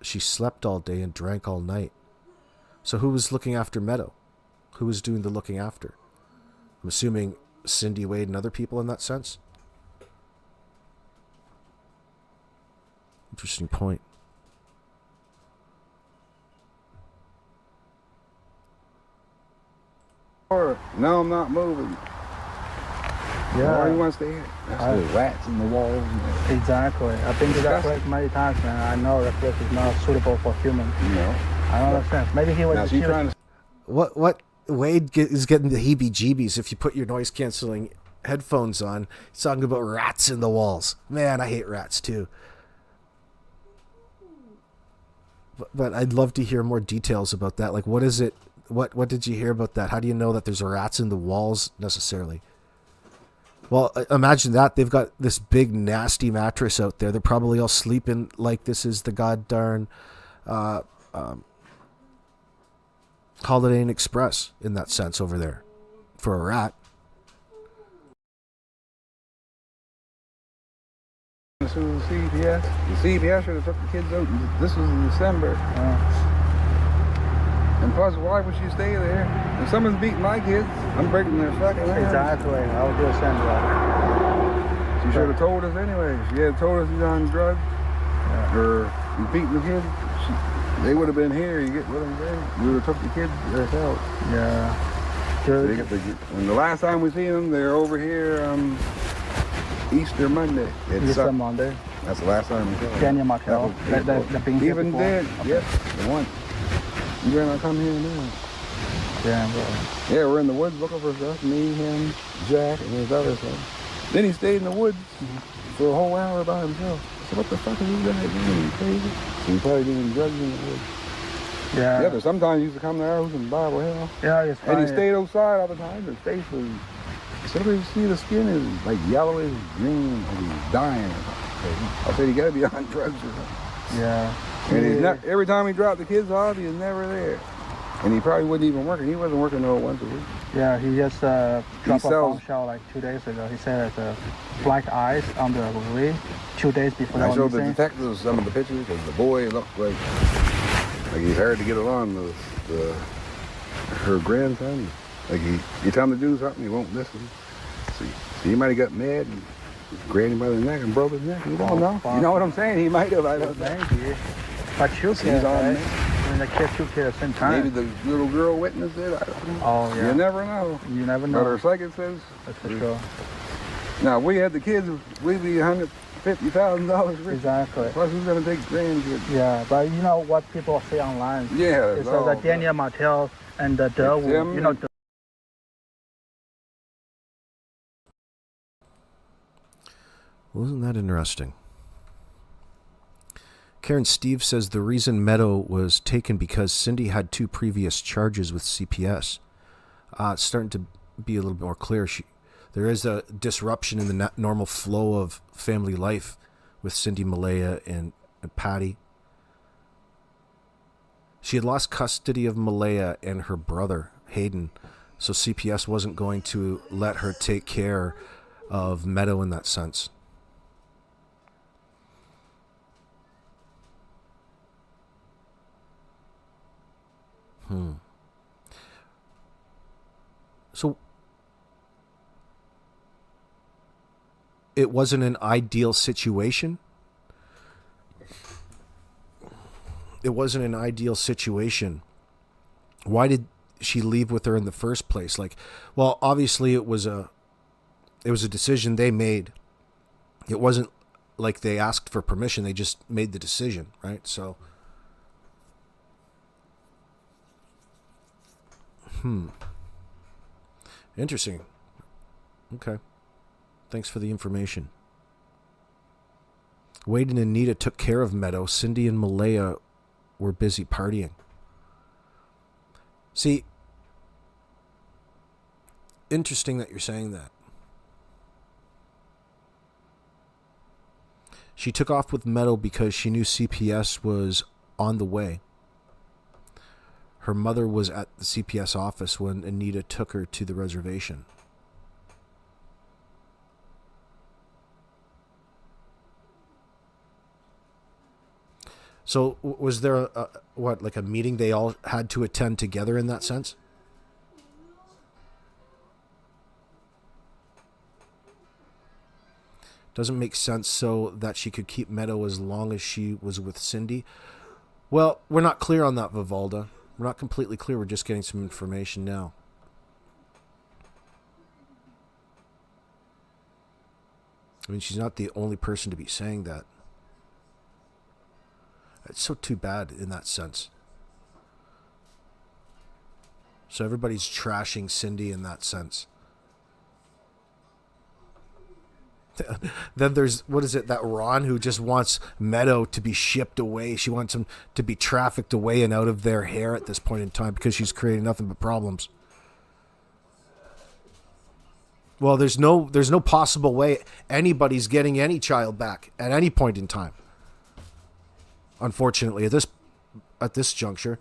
She slept all day and drank all night. So who was looking after Meadow? Who was doing the looking after? I'm assuming Cindy, Wade, and other people in that sense. Interesting point. No, I'm not moving. Yeah. Why you want to stay here? There's rats in the walls. Exactly. I've been to that place many times, man. I know that place is not suitable for humans. No. I don't understand. Maybe he was Now, she's trying to... What Wade is getting the heebie-jeebies if you put your noise-canceling headphones on. He's talking about rats in the walls. Man, I hate rats too. But I'd love to hear more details about that. Like, what is it? What did you hear about that? How do you know that there's rats in the walls necessarily? Well, imagine that. They've got this big, nasty mattress out there. They're probably all sleeping like this is the goddarn Holiday Inn Express in that sense over there for a rat. As soon as the CPS should have took the kids out. This was in December. And plus, why would she stay there? If someone's beating my kids, I'm breaking their fucking hands. Exactly. I would do the same job. She should have told us anyway. She had told us he's on drugs or he's beating the kids. They would have been here. You get what I'm saying? We would have took the kids ourselves. Yeah. Good. And the last time we seen them, they're over here Easter Monday. Easter Monday. That's the last time we saw them. Daniel Martel. The pink Even dead. Okay. Yep. The one. You better not come here now. Yeah, bro. Yeah, we're in the woods looking for stuff. Me, him, Jack, and his other son. Then he stayed in the woods for a whole hour by himself. So what the fuck is this guy doing? You crazy? So he probably doing drugs in the woods. Yeah. Yeah, but sometimes he used to come to our house and Bible hell. Yeah, it's and he stayed outside all the time. His face was... Somebody see the skin is like yellowish, green, and he's dying. I said, you gotta be on drugs or something. Yeah. And he's not, every time he dropped the kids off, he was never there. And he probably wasn't even working. He wasn't working no once a week. Yeah, he just dropped a bombshell like 2 days ago. He said there's black eyes on the roof 2 days before that. I showed the detectives some of the pictures because the boy looked like he's hard to get along with her grandson. Like you tell him to do something, he won't listen. So he might have got mad and grabbed him by the neck and broke his neck. You don't know. You know what I'm saying? He might have. I don't know. Maybe. But you can't, right? And the kids, 2 kids at the same time. Maybe the little girl witnessed it. I don't know. Oh, yeah. You never know. You never know. But her psychic says. That's for sure. Now, if we had the kids, we'd be $150,000 rich. Exactly. Plus, who's going to take grandkids? Yeah, but you know what people say online? Yeah. It says that Daniel Martel and the you know, Wasn't that interesting? Karen Steve says the reason Meadow was taken because Cindy had 2 previous charges with CPS. It's starting to be a little bit more clear. There is a disruption in the normal flow of family life with Cindy, Malaya, and Patty. She had lost custody of Malaya and her brother, Hayden, so CPS wasn't going to let her take care of Meadow in that sense. So it wasn't an ideal situation. It wasn't an ideal situation. Why did she leave with her in the first place? Like, well, obviously it was a decision they made. It wasn't like they asked for permission. They just made the decision, right? So interesting. Okay. Thanks for the information. Wade and Anita took care of Meadow. Cindy and Malaya were busy partying. See, interesting that you're saying that. She took off with Meadow because she knew CPS was on the way. Her mother was at the CPS office when Anita took her to the reservation. So was there a meeting they all had to attend together in that sense? Doesn't make sense so that she could keep Meadow as long as she was with Cindy. Well, we're not clear on that, Vivalda. We're not completely clear. We're just getting some information now. I mean, she's not the only person to be saying that. It's so too bad in that sense. So everybody's trashing Cindy in that sense. Then there's, what is it, that Ron who just wants Meadow to be shipped away. She wants him to be trafficked away and out of their hair at this point in time because she's creating nothing but problems. Well, there's no possible way anybody's getting any child back at any point in time. Unfortunately, at this juncture,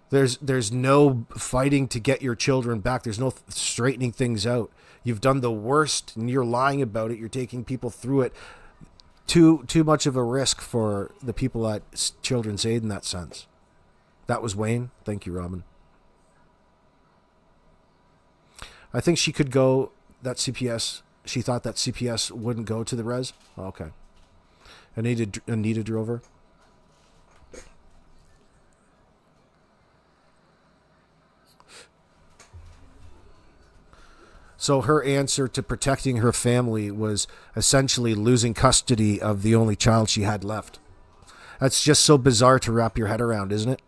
there's no fighting to get your children back. There's no straightening things out. You've done the worst, and you're lying about it. You're taking people through it. Too much of a risk for the people at Children's Aid in that sense. That was Wayne. Thank you, Robin. I think she could go. That CPS. She thought that CPS wouldn't go to the res. Oh, okay. Anita drove her. So her answer to protecting her family was essentially losing custody of the only child she had left. That's just so bizarre to wrap your head around, isn't it?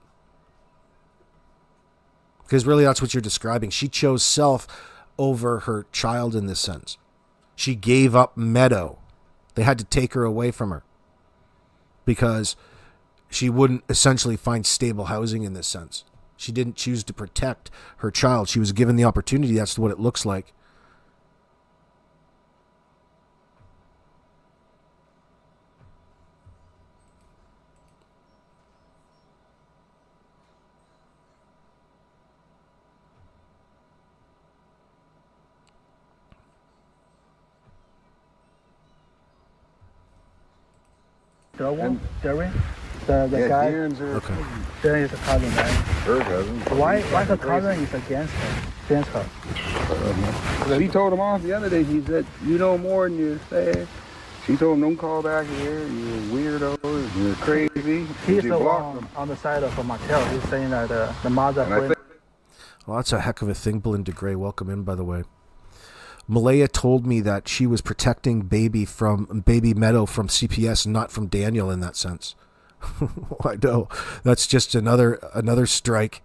Because really that's what you're describing. She chose self over her child in this sense. She gave up Meadow. They had to take her away from her because she wouldn't essentially find stable housing in this sense. She didn't choose to protect her child. She was given the opportunity. That's what it looks like. Jerry? The guy? Okay. Jerry is a cousin, right? Her cousin. Why the cousin is against her? He told him off the other day. He said, "You know more than you say." She told him, "Don't call back here. You're weirdo. You're crazy." He's the one on the side of Martel. He's saying that the mother... Well, that's a heck of a thing, Belinda Gray. Welcome in, by the way. Malaya told me that she was protecting baby Meadow from CPS, not from Daniel in that sense. I know. That's just another strike.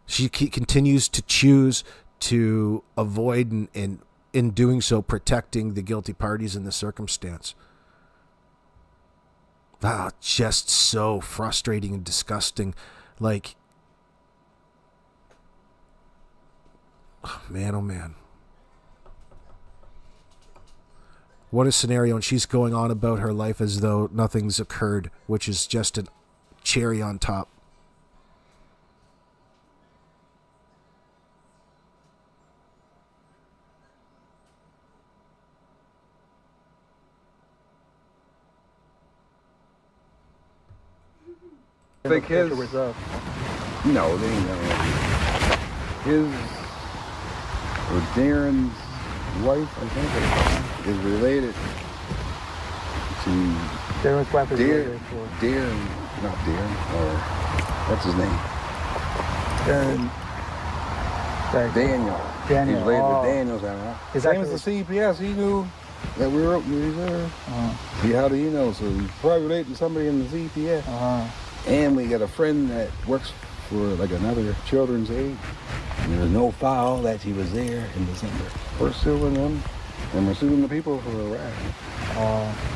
She continues to choose to avoid and in doing so protecting the guilty parties in this circumstance. Just so frustrating and disgusting. Like, oh man. What a scenario, and she's going on about her life as though nothing's occurred, which is just a cherry on top. I think his... No, they ain't his or Darren's wife, I think, is related to Darren's wife is related to Darren, not Darren, or what's his name? Daniel. He's related to Daniel's animal. Same as the CPS, he knew that we were open reserve. See, how do you know? So he's probably related to somebody in the CPS. And we got a friend that works for like another Children's Aid. And there was no file that she was there in December. We're suing them, and we're suing the people for harassment.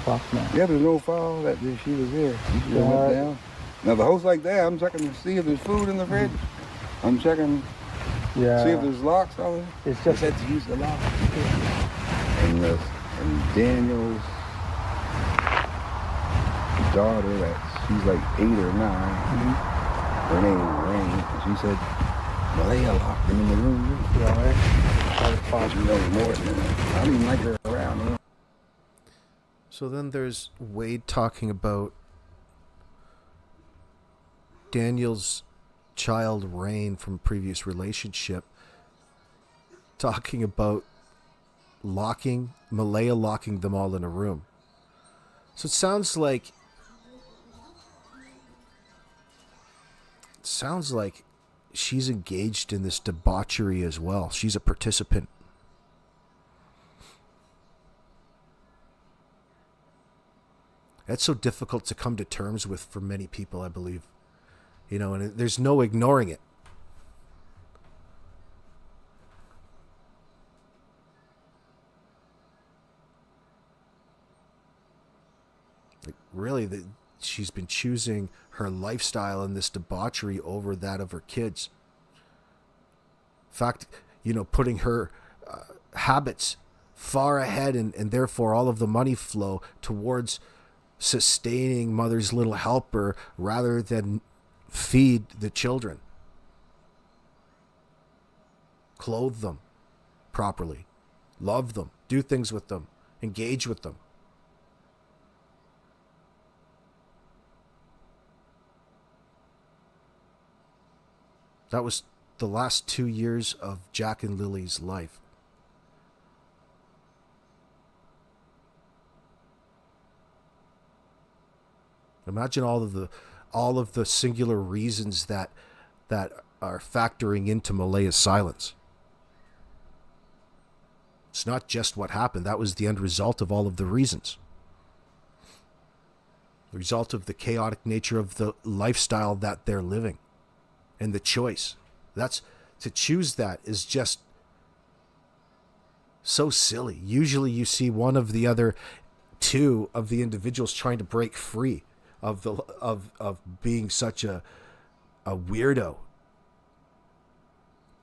Fuck, man. Yeah, there's no file that she was there. She just went down. Now the house like that, I'm checking to see if there's food in the fridge. I'm checking, see if there's locks on it. It's just had to use the lock. And Daniel's daughter, she's like 8 or 9. Her name is Rain. And she said, Malaya locked them in the room. You know more than that. I don't even like her around. So then there's Wade talking about Daniel's child Rain from a previous relationship, talking about Malaya locking them all in a room. So it sounds like she's engaged in this debauchery as well. She's a participant. That's so difficult to come to terms with for many people, I believe. You know, and there's no ignoring it. Like, really, she's been choosing her lifestyle and this debauchery over that of her kids. In fact, you know, putting her habits far ahead and therefore all of the money flow towards sustaining mother's little helper rather than feed the children, clothe them properly, love them, do things with them, engage with them. That was the last 2 years of Jack and Lily's life. Imagine all of the singular reasons that are factoring into Malaya's silence. It's not just what happened. That was the end result of all of the reasons. The result of the chaotic nature of the lifestyle that they're living and the choice. To choose that is just so silly. Usually you see one of the other two of the individuals trying to break free of being such a weirdo.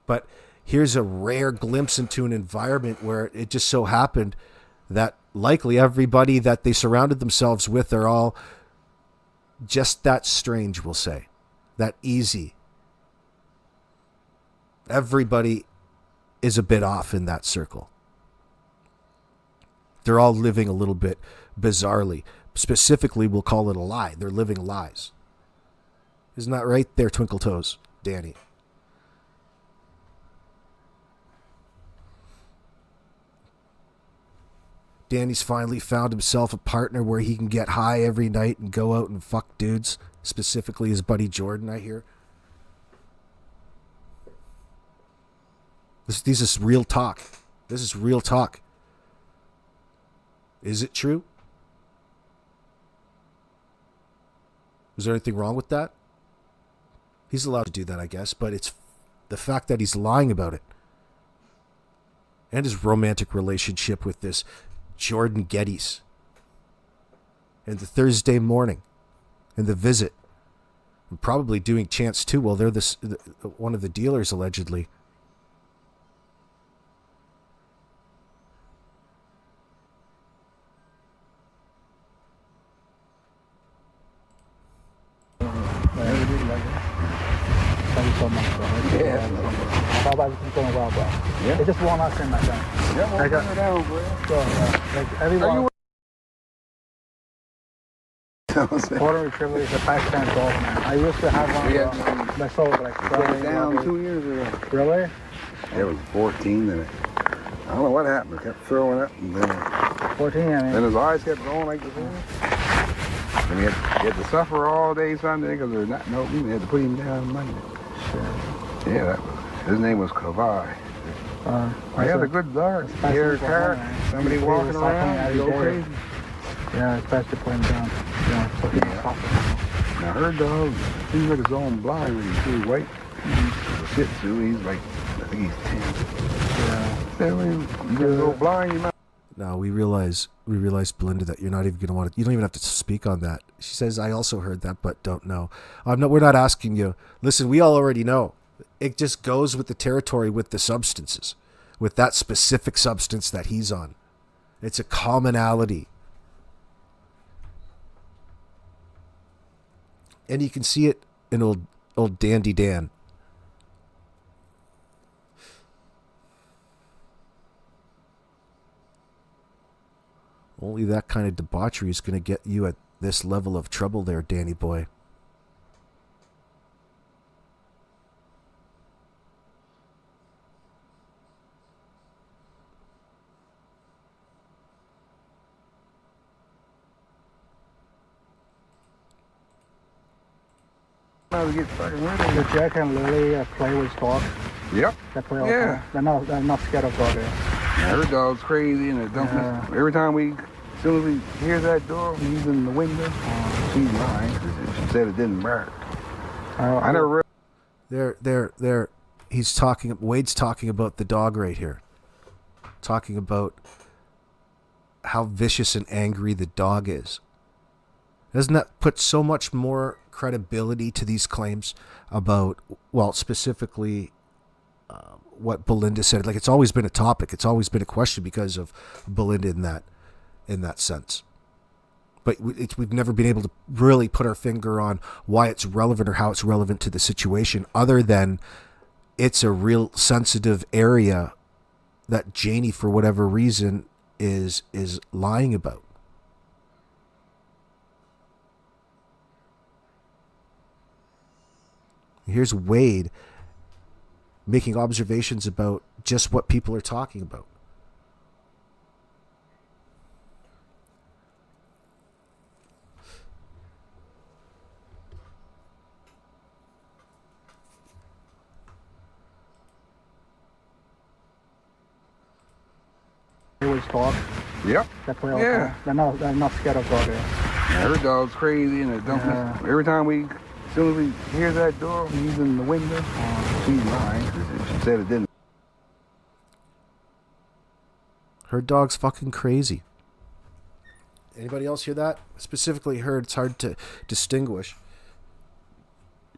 But here's a rare glimpse into an environment where it just so happened that likely everybody that they surrounded themselves with are all just that strange, we'll say, that easy. Everybody is a bit off in that circle. They're all living a little bit bizarrely. Specifically, we'll call it a lie. They're living lies. Isn't that right there, Twinkle Toes, Danny? Danny's finally found himself a partner where he can get high every night and go out and fuck dudes, specifically his buddy Jordan, I hear. This is real talk. This is real talk. Is it true? Is there anything wrong with that? He's allowed to do that, I guess, but it's the fact that he's lying about it. And his romantic relationship with this Jordan Geddes. And the Thursday morning. And the visit. And probably doing chants too. Well, they're one of the dealers, allegedly. Yeah. They just won't not send that down. Yeah, we'll send it down, bro. So, like everyone. Water retriever is a Pakistan dog, man. I used to have one myself, like it down 2 years ago. Really? It was 14, and I don't know what happened. It kept throwing up, and then 14, I mean. Then his eyes kept going like this. And he had to suffer all day Sunday because they're not open. They had to put him down Monday. Sure. Yeah, his name was Kavai. I had a good dog. Here, car, somebody walking around, go crazy. Yeah, it's best to put him down. Now her dog, he's like his own blind when he's too white. A Shih Tzu, he's like, I think he's 10. Yeah. Then when you go blind, you might. No, we realize, Belinda, that you're not even going to want to. You don't even have to speak on that. She says, "I also heard that, but don't know." We're not asking you. Listen, we all already know. It just goes with the territory, with the substances, with that specific substance that he's on. It's a commonality, and you can see it in old Dandy Dan. Only that kind of debauchery is going to get you at this level of trouble there, Danny boy. Get fucking rid of The Jack and Lily play with dogs. Yep. They play all the time. They're not scared of dogs. Yeah, her dog's crazy and it don't every time as soon as we hear that door, he's in the window. She's lying. She said it didn't bark. I never There. Wade's talking about the dog right here. Talking about how vicious and angry the dog is. Doesn't that put so much more credibility to these claims about, well, specifically what Belinda said? Like, it's always been a topic. It's always been a question because of Belinda in that sense. But we've never been able to really put our finger on why it's relevant or how it's relevant to the situation, other than it's a real sensitive area that Janie, for whatever reason, is lying about. Here's Wade making observations about just what people are talking about. They always talk. Yep. They play all the time. They're not scared of dogs. Yeah, her dog's crazy and it don't every time as soon as we hear that door, he's in the window. She's lying. She said it didn't. Her dog's fucking crazy. Anybody else hear that? Specifically her, it's hard to distinguish.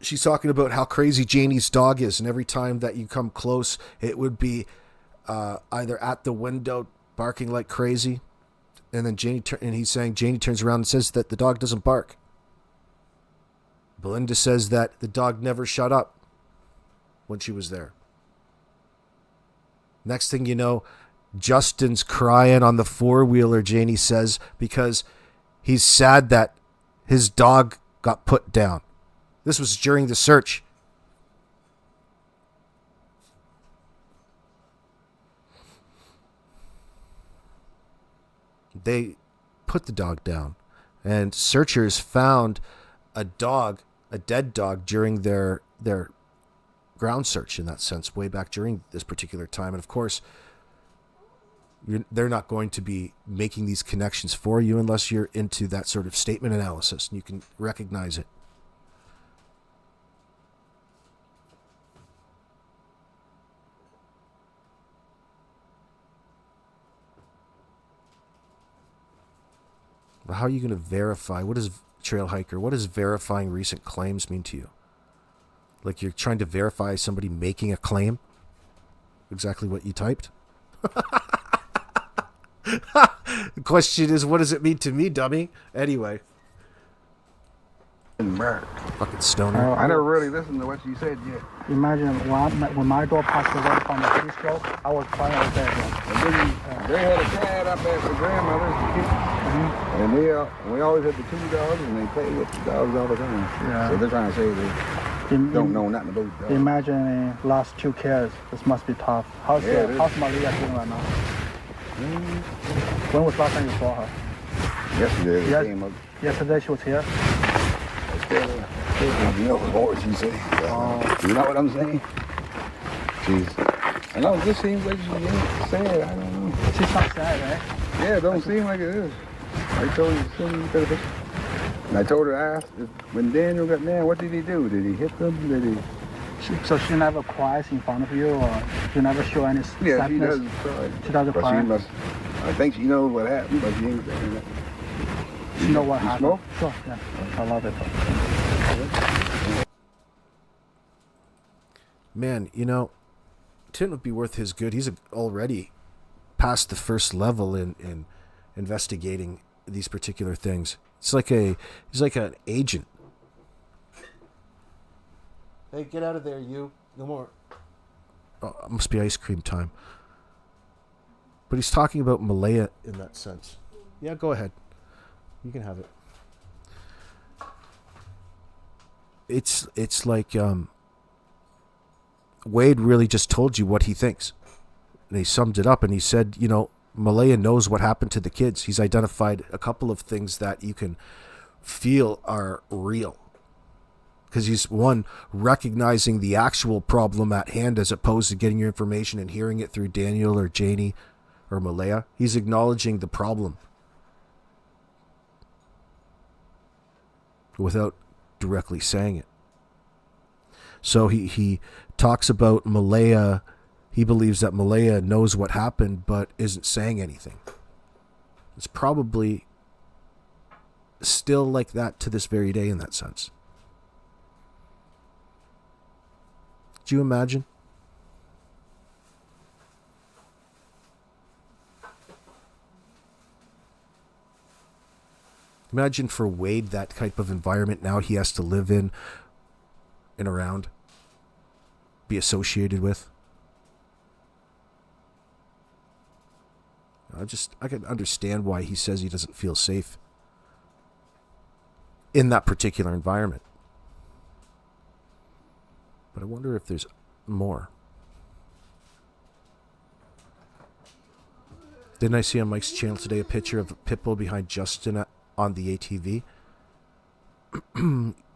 She's talking about how crazy Janie's dog is, and every time that you come close, it would be either at the window barking like crazy, and then he's saying Janie turns around and says that the dog doesn't bark. Belinda says that the dog never shut up when she was there. Next thing you know, Justin's crying on the four-wheeler, Janie says, because he's sad that his dog got put down. This was during the search. They put the dog down, and searchers found a dead dog during their ground search, in that sense, way back during this particular time. And of course, they're not going to be making these connections for you unless you're into that sort of statement analysis and you can recognize it. How are you going to verify? What does trail hiker? What does verifying recent claims mean to you? Like you're trying to verify somebody making a claim? Exactly what you typed? The question is, what does it mean to me, dummy? Anyway. Fucking stoner. I never really listened to what you said yet. Imagine when my dog passed away from the police stroke, I was crying all day. They had a cat up at the grandmother's. And we always had the two dogs, and they play with the dogs all the time. Yeah. So they're trying to say they don't know nothing about dogs. Imagine last 2 kids. This must be tough. How's Malaya doing right now? When was the last time you saw her? Yesterday. They came up. Yesterday she was here? You know what she say. You know what I'm saying? I know, it just seems like she ain't sad. I don't know. She's not sad, right? Yeah, it don't seem like it is. I told you, and I told her, I asked, when Daniel got down, what did he do? Did he hit them? So she never cries in front of you, or you never show any sadness? Yeah, she doesn't cry. She doesn't but cry? She must, I think she knows what happened, but she ain't saying that. You know what happened? Smoke? Sure, yeah. I love it. Man, you know, Tint would be worth his good. He's already past the first level in investigating these particular things. He's like an agent. Hey, get out of there, you. No more. Oh, it must be ice cream time. But he's talking about Malaya in that sense. Yeah, go ahead. You can have it. It's like Wade really just told you what he thinks. And he summed it up and he said, you know, Malaya knows what happened to the kids. He's identified a couple of things that you can feel are real. Because he's, one, recognizing the actual problem at hand as opposed to getting your information and hearing it through Daniel or Janie or Malaya. He's acknowledging the problem without directly saying it. So he talks about Malaya. He believes that Malaya knows what happened but isn't saying anything. It's probably still like that to this very day in that sense. Do you imagine? Imagine for Wade that type of environment now he has to live in and around, be associated with. I can understand why he says he doesn't feel safe in that particular environment. But I wonder if there's more. Didn't I see on Mike's channel today a picture of Pitbull behind Justin on the ATV?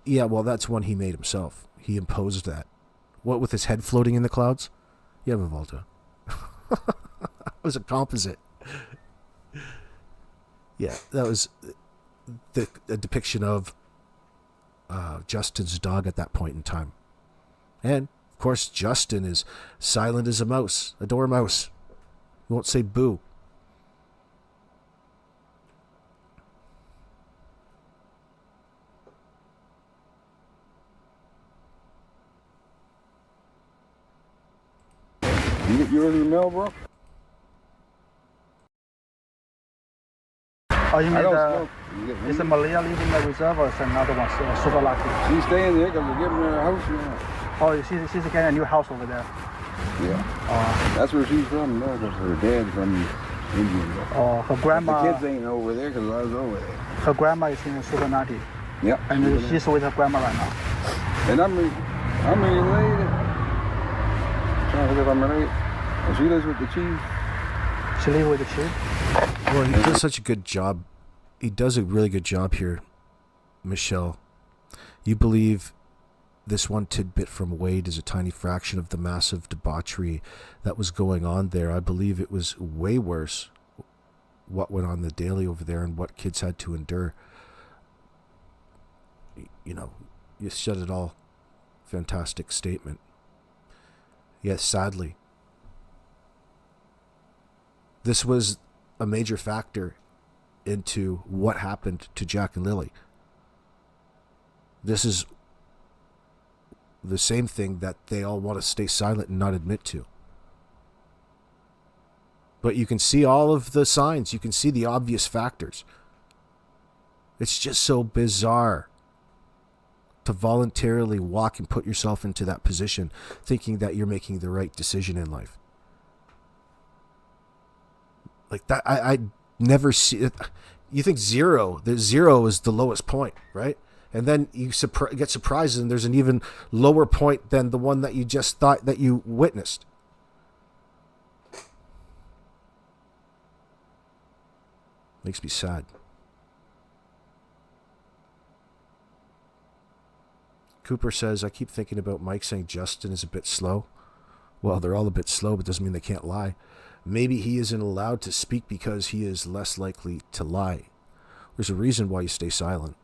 Yeah, well, that's one he made himself. He imposed that. What, with his head floating in the clouds? Yeah, Vivaldo. It was a composite. Yeah, that was a depiction of Justin's dog at that point in time. And, of course, Justin is silent as a mouse, a dormouse. He won't say boo. You get yours in the mail, bro? Oh, you mean I don't smoke. is it Malaya leaving the reserve or is it another one, super lucky? She's staying there because we're giving her a house now. Oh, she's getting a new house over there. Yeah. That's where she's from, no, because her dad's from India. Oh, her grandma. The kids ain't over there because I was over there. Her grandma is in Sudanati. Yep. And she's with her grandma right now. And I'm related. Trying to look if I'm related. And she lives with the chief. She lives with the chief? Well, he does such a good job. He does a really good job here, Michelle. You believe this one tidbit from Wade is a tiny fraction of the massive debauchery that was going on there. I believe it was way worse what went on the daily over there and what kids had to endure. You know, you said it all. Fantastic statement. Yes, sadly, this was a major factor into what happened to Jack and Lily. This is the same thing that they all want to stay silent and not admit to. But you can see all of the signs. You can see the obvious factors. It's just so bizarre to voluntarily walk and put yourself into that position thinking that you're making the right decision in life. Like that, I never see it. You think zero is the lowest point, right? And then you get surprised and there's an even lower point than the one that you just thought that you witnessed. Makes me sad. Cooper says, I keep thinking about Mike saying Justin is a bit slow. Well, they're all a bit slow, but doesn't mean they can't lie. Maybe he isn't allowed to speak because he is less likely to lie. There's a reason why you stay silent.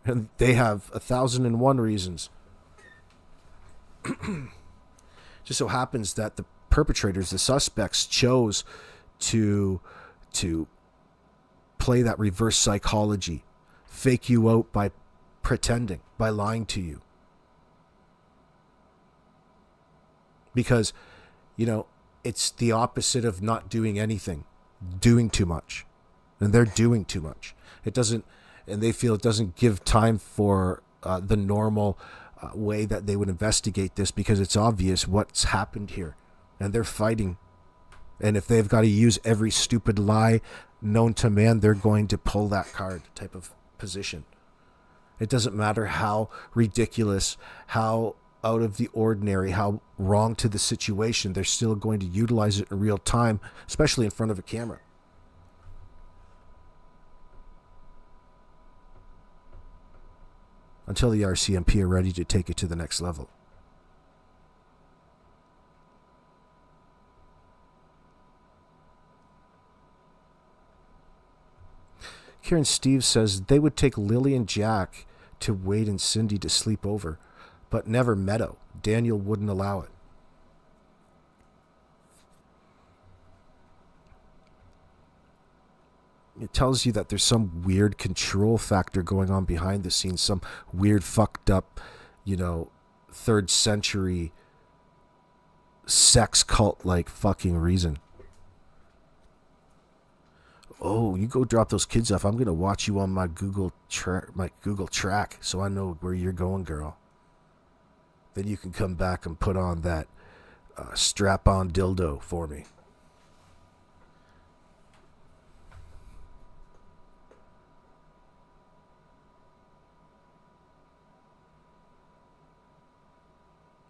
And they have 1,001 reasons. Just so happens that the perpetrators, the suspects, chose to play that reverse psychology, fake you out by pretending, by lying to you. Because, you know, it's the opposite of not doing anything, doing too much. And they're doing too much. It doesn't, and they feel it doesn't give time for the normal way that they would investigate this, because it's obvious what's happened here. And they're fighting. And if they've got to use every stupid lie known to man, they're going to pull that card type of position. It doesn't matter how ridiculous, how out of the ordinary, how wrong to the situation, they're still going to utilize it in real time, especially in front of a camera. Until the RCMP are ready to take it to the next level. Karen Steve says they would take Lily and Jack to Wade and Cindy to sleep over, but never Meadow. Daniel wouldn't allow it. It tells you that there's some weird control factor going on behind the scenes, some weird fucked up, you know, 3rd century sex cult like fucking reason. Oh, you go drop those kids off. I'm going to watch you on my Google track so I know where you're going, girl. Then you can come back and put on that strap-on dildo for me.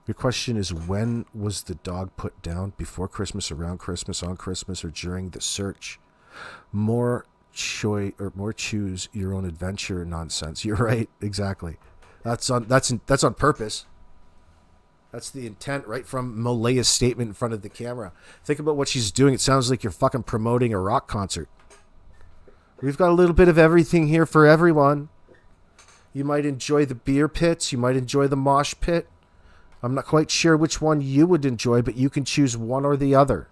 Your question is, when was the dog put down? Before Christmas, around Christmas, on Christmas, or during the search? More choose your own adventure nonsense. You're right, exactly. That's on purpose. That's the intent, right from Malaya's statement in front of the camera. Think about what she's doing. It sounds like you're fucking promoting a rock concert. We've got a little bit of everything here for everyone. You might enjoy the beer pits. You might enjoy the mosh pit. I'm not quite sure which one you would enjoy, but you can choose one or the other.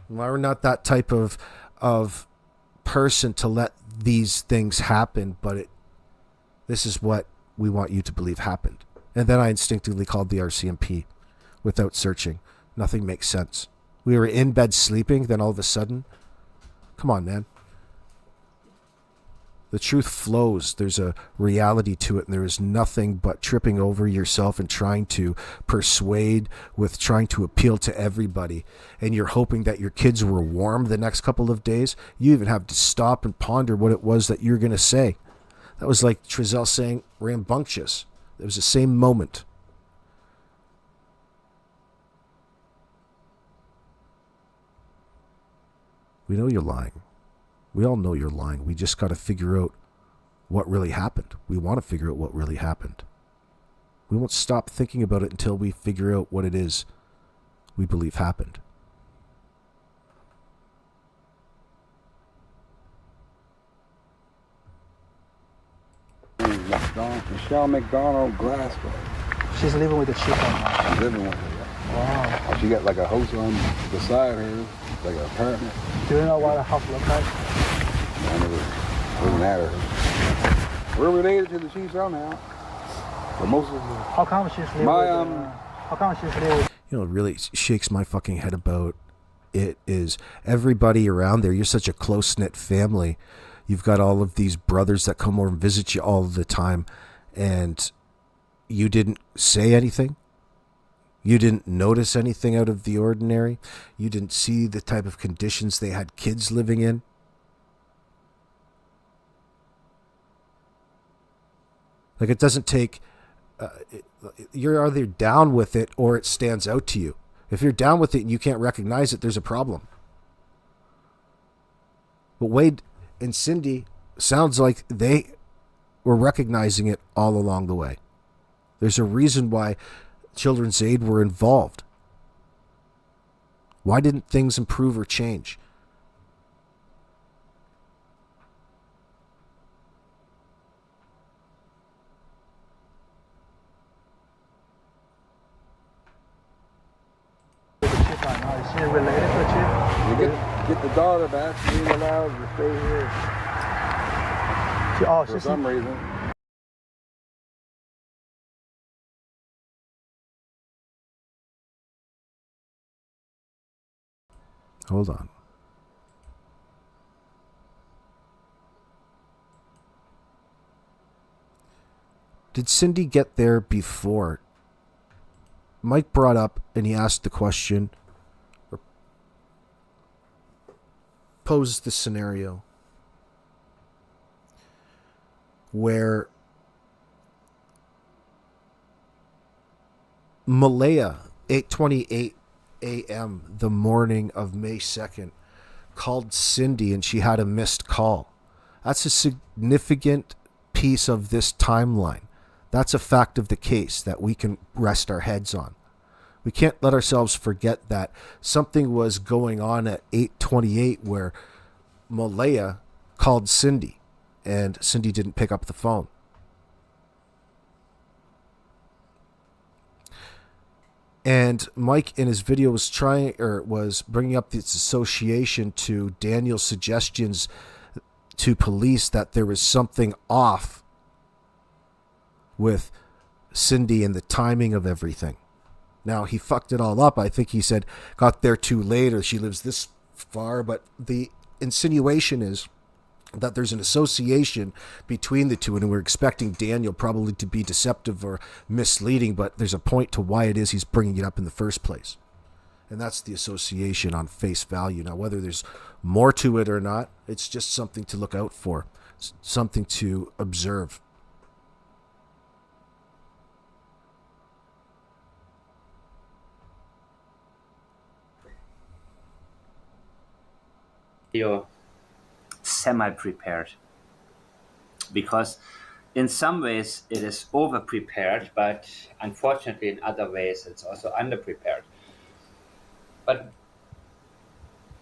We're not that type of person to let these things happen, but this is what we want you to believe happened. And then I instinctively called the RCMP without searching. Nothing makes sense. We were in bed sleeping, then all of a sudden, come on, man. The truth flows. There's a reality to it, and there is nothing but tripping over yourself and trying to persuade with trying to appeal to everybody. And you're hoping that your kids were warm the next couple of days. You even have to stop and ponder what it was that you're going to say. That was like Trezell saying rambunctious. It was the same moment. We know you're lying. We all know you're lying. We just got to figure out what really happened. We want to figure out what really happened. We won't stop thinking about it until we figure out what it is we believe happened. Michelle McDonald Glasgow. She's living with the chick right now. She's living with her. Wow. She got like a house on beside her, like an apartment. Do you know what a house looks like? I never wasn't at her. We're related to the chief somehow. But most of the How come she's living how come she's living? You know, it really shakes my fucking head about it is everybody around there. You're such a close-knit family. You've got all of these brothers that come over and visit you all the time, and you didn't say anything. You didn't notice anything out of the ordinary. You didn't see the type of conditions they had kids living in. Like, it doesn't take... you're either down with it or it stands out to you. If you're down with it and you can't recognize it, there's a problem. But Wade and Cindy sounds like they were recognizing it all along the way. There's a reason why Children's Aid were involved. Why didn't things improve or change? Is she related to a chief? get the daughter back. She ain't allowed to stay here for some reason. Hold on. Did Cindy get there before? Mike brought up and he asked the question, or posed the scenario where Malaya, 8:28 a.m., the morning of May 2nd, called Cindy and she had a missed call. That's a significant piece of this timeline. That's a fact of the case that we can rest our heads on. We can't let ourselves forget that something was going on at 8:28 where Malaya called Cindy and Cindy didn't pick up the phone. And Mike in his video was bringing up this association to Daniel's suggestions to police that there was something off with Cindy and the timing of everything. Now, he fucked it all up. I think he said got there too late or she lives this far, but the insinuation is that there's an association between the two, and we're expecting Daniel probably to be deceptive or misleading, but there's a point to why it is he's bringing it up in the first place. And that's the association on face value. Now, whether there's more to it or not, it's just something to look out for, something to observe. You're semi-prepared, because in some ways it is over-prepared, but unfortunately in other ways it's also under-prepared. But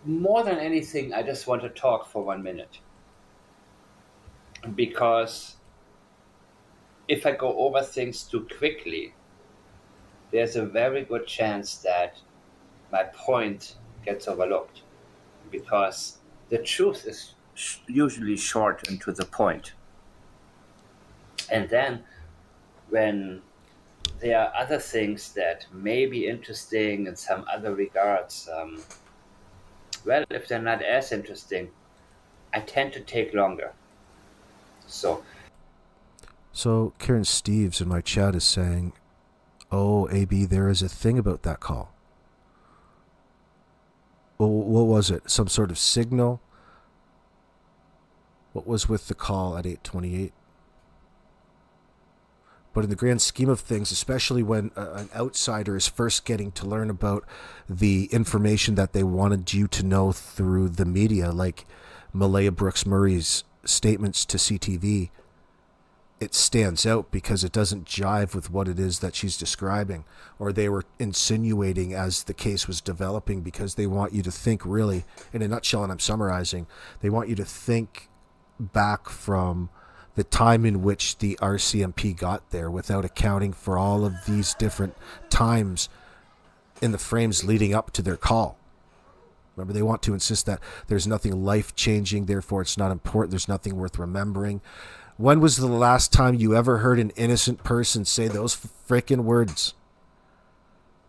more than anything, I just want to talk for 1 minute, because if I go over things too quickly, there's a very good chance that my point gets overlooked, because the truth is usually short and to the point. And then when there are other things that may be interesting in some other regards, well, if they're not as interesting, I tend to take longer. So Karen Steves in my chat is saying, oh, AB, there is a thing about that call. Well, what was it? Some sort of signal? What was with the call at 8:28? But in the grand scheme of things, especially when an outsider is first getting to learn about the information that they wanted you to know through the media, like Malaya Brooks Murray's statements to CTV, it stands out because it doesn't jive with what it is that she's describing, or they were insinuating as the case was developing, because they want you to think, really, in a nutshell, and I'm summarizing, they want you to think back from the time in which the RCMP got there without accounting for all of these different times in the frames leading up to their call. Remember, they want to insist that there's nothing life-changing, therefore it's not important, there's nothing worth remembering. When was the last time you ever heard an innocent person say those frickin' words?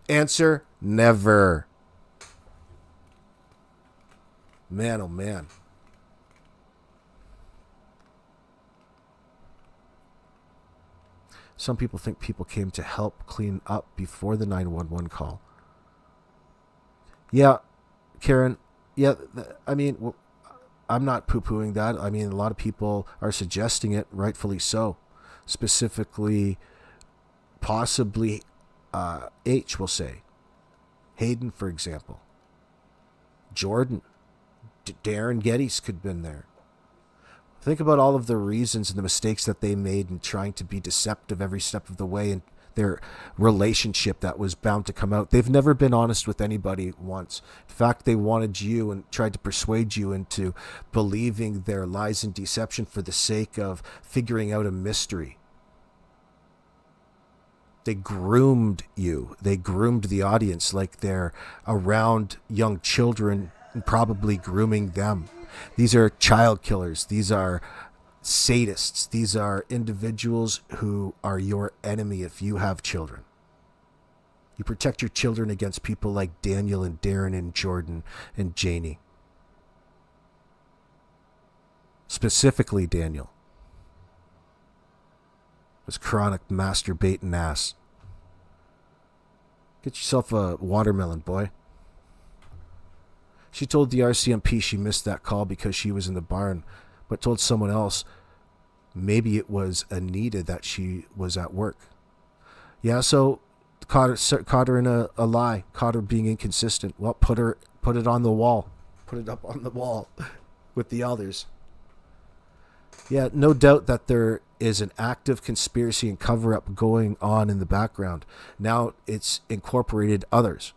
Answer, never. Man, oh man. Some people think people came to help clean up before the 911 call. Yeah, Karen, yeah, I mean, I'm not poo-pooing that. I mean, a lot of people are suggesting it, rightfully so. Specifically, possibly H will say. Hayden, for example. Jordan. Darren Geddes could have been there. Think about all of the reasons and the mistakes that they made in trying to be deceptive every step of the way in their relationship that was bound to come out. They've never been honest with anybody once. In fact, they wanted you and tried to persuade you into believing their lies and deception for the sake of figuring out a mystery. They groomed you. They groomed the audience like they're around young children and probably grooming them. These are child killers. These are sadists. These are individuals who are your enemy if you have children. You protect your children against people like Daniel and Darren and Jordan and Janie. Specifically Daniel. Was chronic masturbating ass. Get yourself a watermelon, boy. She told the RCMP she missed that call because she was in the barn, but told someone else maybe it was Anita that she was at work. Yeah, so caught her in a lie, caught her being inconsistent. Well, put it on the wall. Put it up on the wall with the others. Yeah, no doubt that there is an active conspiracy and cover-up going on in the background. Now it's incorporated others.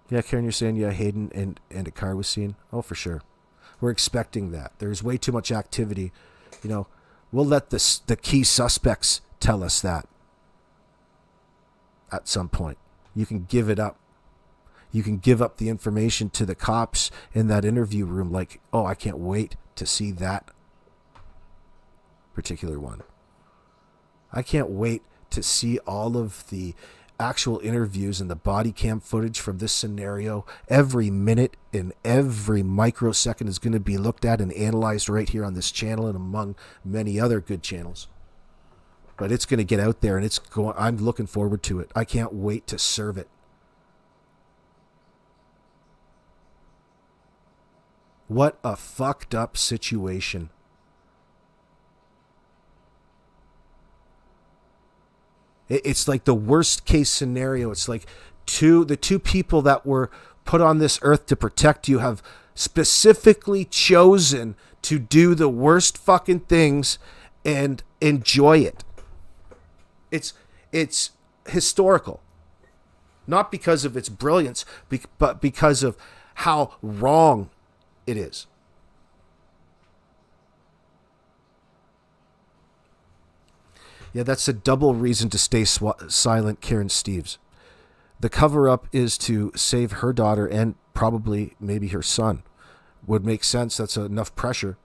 Yeah, Karen, you're saying, yeah, Hayden and a car was seen? Oh, for sure. We're expecting that. There's way too much activity. You know, we'll let the key suspects tell us that at some point. You can give it up. You can give up the information to the cops in that interview room like, oh, I can't wait to see that particular one. I can't wait to see all of the actual interviews and the body cam footage from this scenario. Every minute and every microsecond is going to be looked at and analyzed right here on this channel and among many other good channels. But it's going to get out there, and I'm looking forward to it. I can't wait to serve it. What a fucked up situation. It's like the worst case scenario. It's like the two people that were put on this earth to protect you have specifically chosen to do the worst fucking things and enjoy it. It's historical. Not because of its brilliance, but because of how wrong it is. Yeah, that's a double reason to stay silent, Karen Steves. The cover-up is to save her daughter and probably maybe her son. Would make sense. That's enough pressure.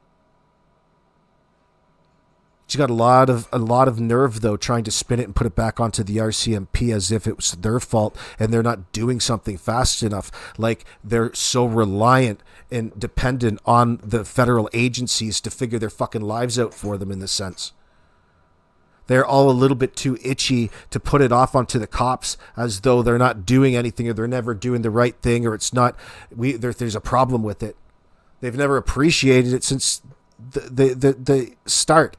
She got a lot of nerve, though, trying to spin it and put it back onto the RCMP as if it was their fault and they're not doing something fast enough. Like they're so reliant and dependent on the federal agencies to figure their fucking lives out for them in this sense. They're all a little bit too itchy to put it off onto the cops as though they're not doing anything or they're never doing the right thing or it's not. There's a problem with it. They've never appreciated it since the start.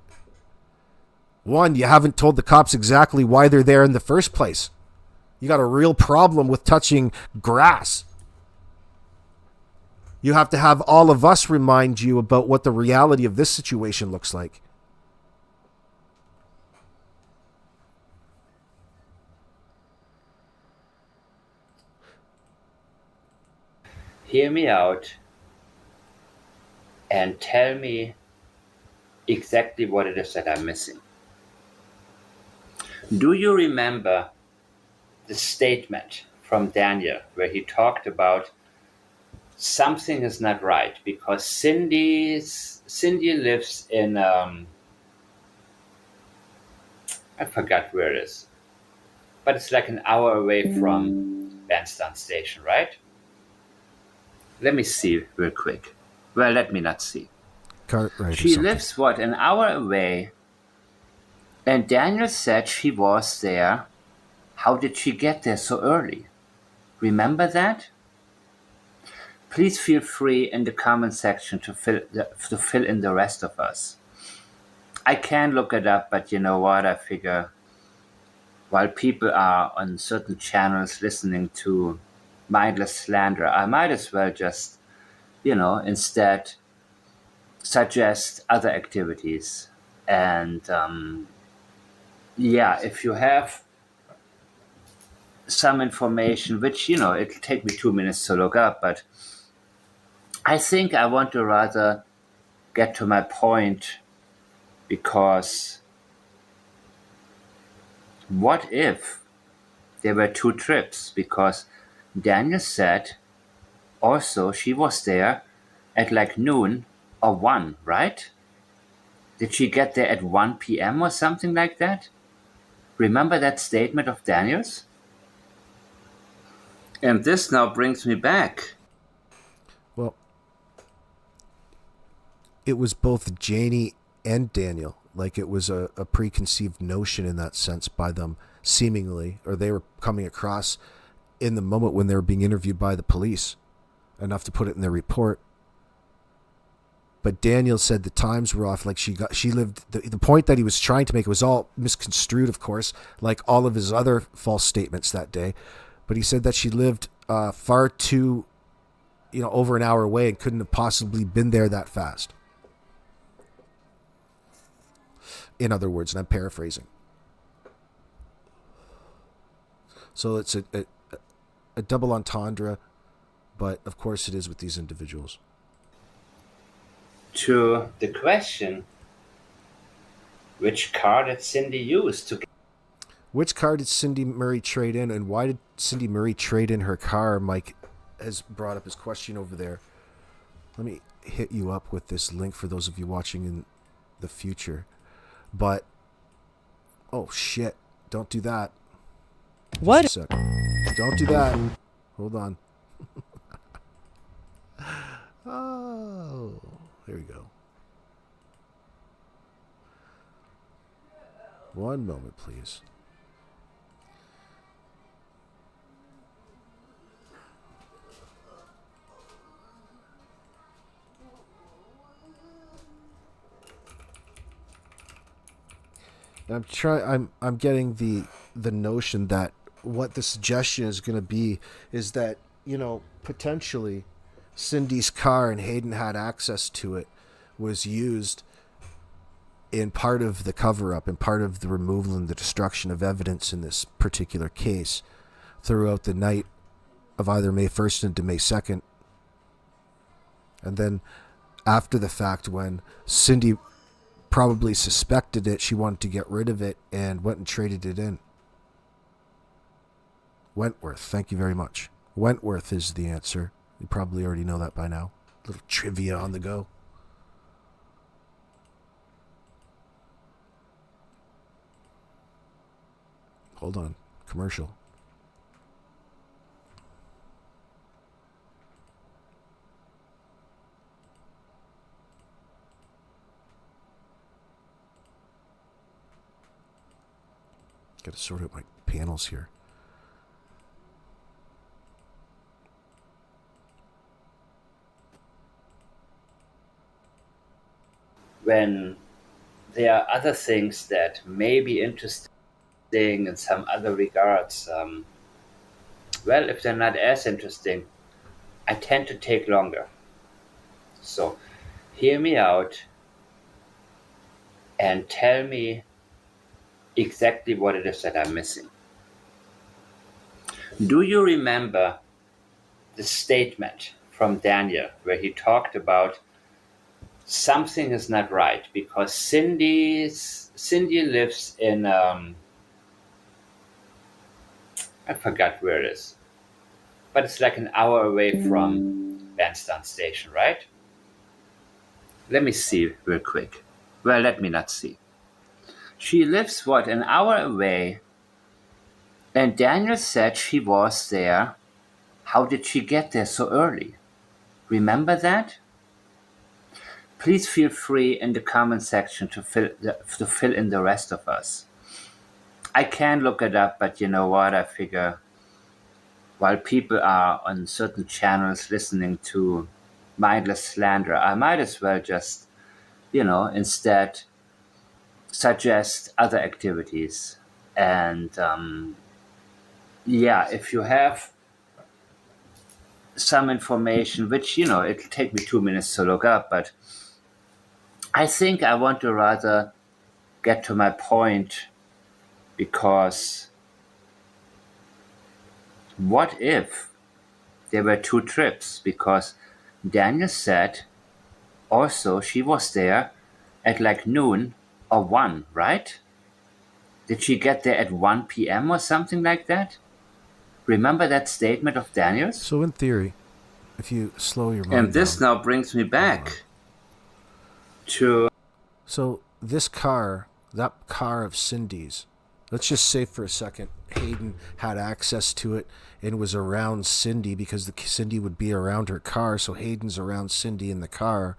One, you haven't told the cops exactly why they're there in the first place. You got a real problem with touching grass. You have to have all of us remind you about what the reality of this situation looks like. Hear me out and tell me exactly what it is that I'm missing. Do you remember the statement from Daniel where he talked about something is not right because Cindy lives in I forgot where it is, but it's like an hour away from Beatdown Station, right? Let me see real quick. Well, let me not see. She lives, an hour away. And Daniel said she was there. How did she get there so early? Remember that? Please feel free in the comment section to fill in the rest of us. I can look it up, but you know what? I figure while people are on certain channels listening to mindless slander, I might as well just, instead suggest other activities. And if you have some information, which, it'll take me 2 minutes to look up, but I think I want to rather get to my point because what if there were 2 trips? Because Daniel said also she was there at like noon or 1, right? Did she get there at 1 p.m. or something like that? Remember that statement of Daniel's? And this now brings me back. Well, it was both Janie and Daniel. Like, it was a preconceived notion in that sense by them, seemingly, or they were coming across in the moment when they were being interviewed by the police, enough to put it in their report. But Daniel said the times were off. Like, she lived, the point that he was trying to make, it was all misconstrued, of course, like all of his other false statements that day. But he said that she lived far too, over an hour away and couldn't have possibly been there that fast. In other words, and I'm paraphrasing. So it's a double entendre, but of course it is with these individuals. To the question, which car did Cindy use to get... Which car did Cindy Murray trade in, and why did Cindy Murray trade in her car? Mike has brought up his question over there. Let me hit you up with this link for those of you watching in the future. But, oh shit, don't do that. What? Don't do that. Hold on. Oh, there we go. One moment, please. I'm getting the notion that what the suggestion is going to be is that, potentially Cindy's car, and Hayden had access to it, was used in part of the cover-up and part of the removal and the destruction of evidence in this particular case throughout the night of either May 1st into May 2nd. And then after the fact, when Cindy probably suspected it, she wanted to get rid of it and went and traded it in. Wentworth, thank you very much. Wentworth is the answer. You probably already know that by now. A little trivia on the go. Hold on. Commercial. Got to sort out my panels here. When there are other things that may be interesting in some other regards, well, if they're not as interesting, I tend to take longer. So hear me out and tell me exactly what it is that I'm missing. Do you remember the statement from Daniel where he talked about something is not right because Cindy lives in I forgot where it is, but it's like an hour away from Lansdowne Station, right? Let me see real quick. Well, let me not see. She lives, an hour away, and Daniel said she was there. How did she get there so early? Remember that? Please feel free in the comment section to fill in the rest of us. I can look it up, but you know what? I figure while people are on certain channels listening to mindless slander, I might as well just, instead suggest other activities. And if you have some information, which, it'll take me 2 minutes to look up, but I think I want to rather get to my point, because what if there were 2 trips? Because Daniel said also she was there at like noon or 1, right? Did she get there at 1 p.m. or something like that? Remember that statement of Daniel's? So in theory, if you slow your mind And this down, now brings me back to... So this car, that car of Cindy's, let's just say for a second, Hayden had access to it and was around Cindy because Cindy would be around her car, so Hayden's around Cindy in the car.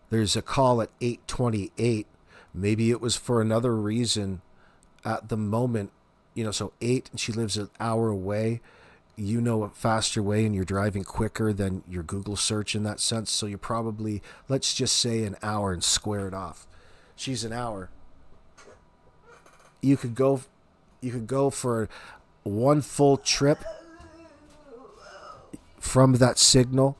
There's a call at 8:28. Maybe it was for another reason at the moment, so 8, and she lives an hour away. A faster way and you're driving quicker than your Google search in that sense. So you're probably, let's just say, an hour and square it off. She's an hour. You could go for one full trip from that signal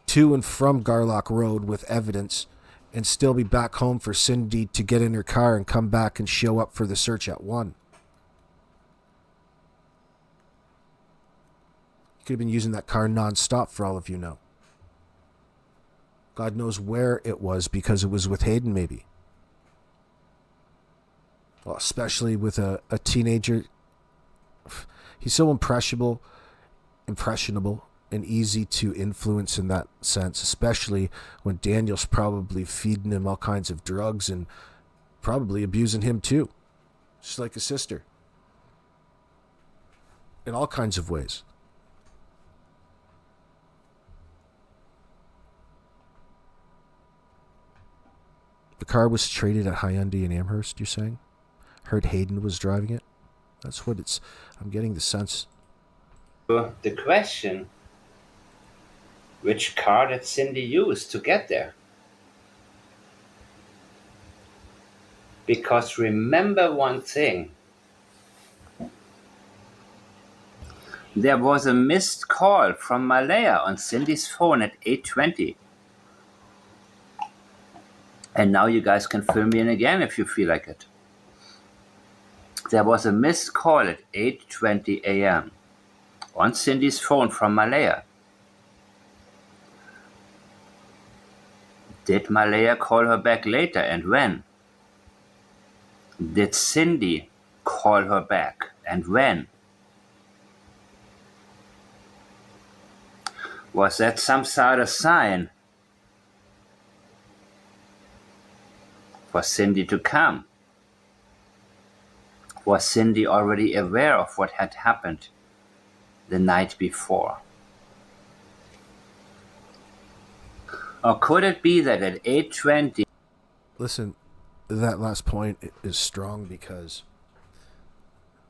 to and from Garlock Road with evidence and still be back home for Cindy to get in her car and come back and show up for the search at 1. Could have been using that car nonstop for all of you know. God knows where it was because it was with Hayden maybe. Well, especially with a teenager. He's so impressionable, and easy to influence in that sense, especially when Daniel's probably feeding him all kinds of drugs and probably abusing him too. Just like a sister. In all kinds of ways. The car was traded at Hyundai in Amherst, you're saying? Heard Hayden was driving it? That's what I'm getting the sense. The question, which car did Cindy use to get there? Because remember one thing. There was a missed call from Malaya on Cindy's phone at 8:20. And now you guys can fill me in again if you feel like it. There was a missed call at 8:20 a.m. on Cindy's phone from Malaya. Did Malaya call her back later, and when? Did Cindy call her back, and when? Was that some sort of sign for Cindy to come? Was Cindy already aware of what had happened the night before? Or could it be that at 8:20... Listen, that last point is strong because,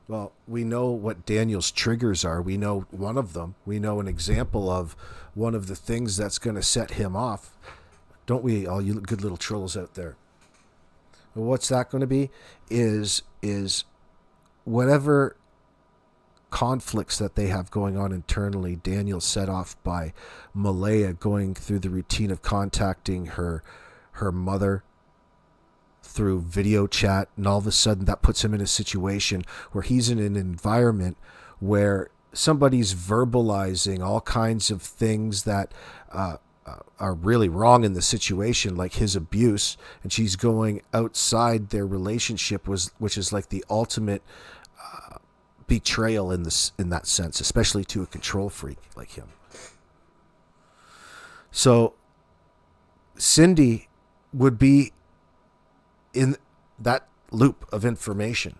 well, we know what Daniel's triggers are. We know one of them. We know an example of one of the things that's going to set him off. Don't we, all you good little trolls out there? What's that going to be is whatever conflicts that they have going on internally. Daniel set off by Malaya going through the routine of contacting her mother through video chat, and all of a sudden that puts him in a situation where he's in an environment where somebody's verbalizing all kinds of things that are really wrong in the situation, like his abuse, and she's going outside their relationship, which is like the ultimate betrayal in that sense, especially to a control freak like him. So Cindy would be in that loop of information.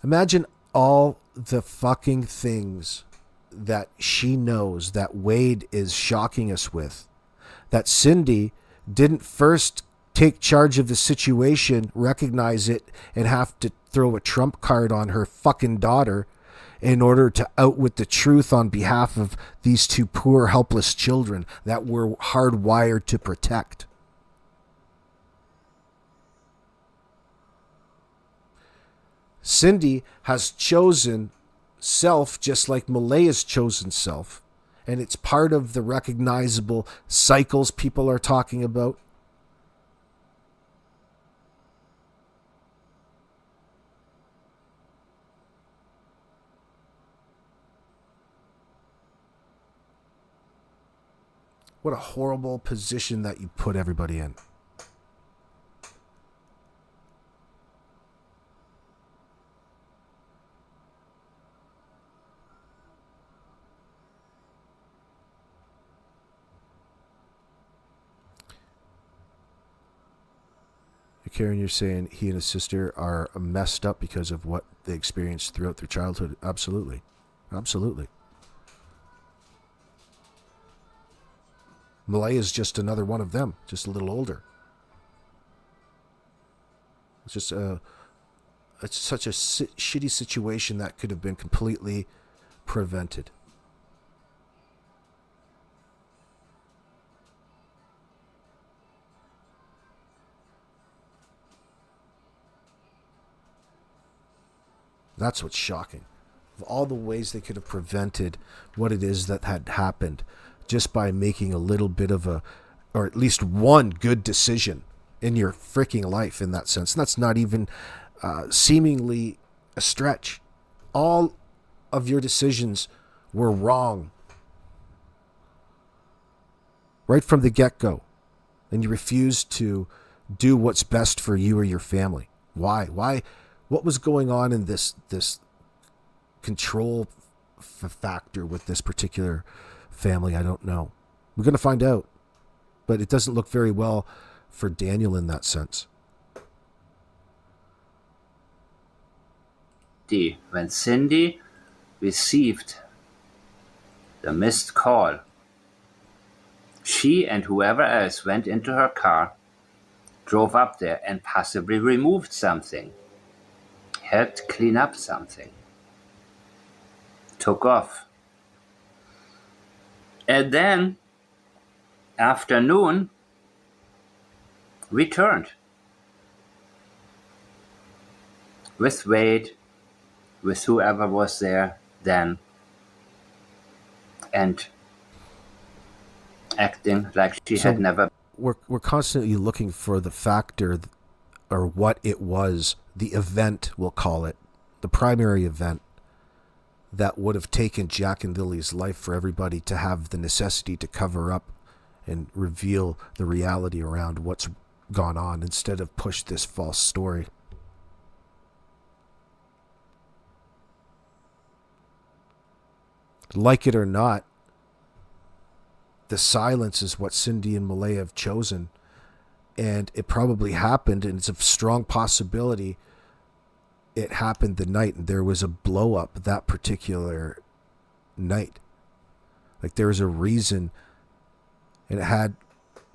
Imagine all the fucking things that she knows that Wade is shocking us with, that Cindy didn't first take charge of the situation, recognize it, and have to throw a trump card on her fucking daughter in order to outwit the truth on behalf of these two poor, helpless children that we're hardwired to protect. Cindy has chosen self just like Malaya's chosen self, and it's part of the recognizable cycles people are talking about. What a horrible position that you put everybody in. Karen, you're saying he and his sister are messed up because of what they experienced throughout their childhood. Absolutely. Absolutely. Malaya is just another one of them, just a little older. It's just it's such a shitty situation that could have been completely prevented. That's what's shocking. Of all the ways they could have prevented what it is that had happened just by making a little bit of a, or at least one good decision in your freaking life in that sense. And that's not even seemingly a stretch. All of your decisions were wrong right from the get-go. And you refused to do what's best for you or your family. Why? Why? What was going on in this control factor with this particular family? I don't know. We're going to find out. But it doesn't look very well for Daniel in that sense. When Cindy received the missed call, she and whoever else went into her car, drove up there and possibly removed something. Helped clean up something, took off. And then, afternoon, returned. With Wade, with whoever was there then, and acting like she had never. We're constantly looking for the factor or what it was, the event, we'll call it, the primary event that would have taken Jack and Lily's life for everybody to have the necessity to cover up and reveal the reality around what's gone on instead of push this false story. Like it or not, the silence is what Cindy and Malaya have chosen. And it probably happened, and it's a strong possibility it happened the night, and there was a blow up that particular night. Like there was a reason, and it had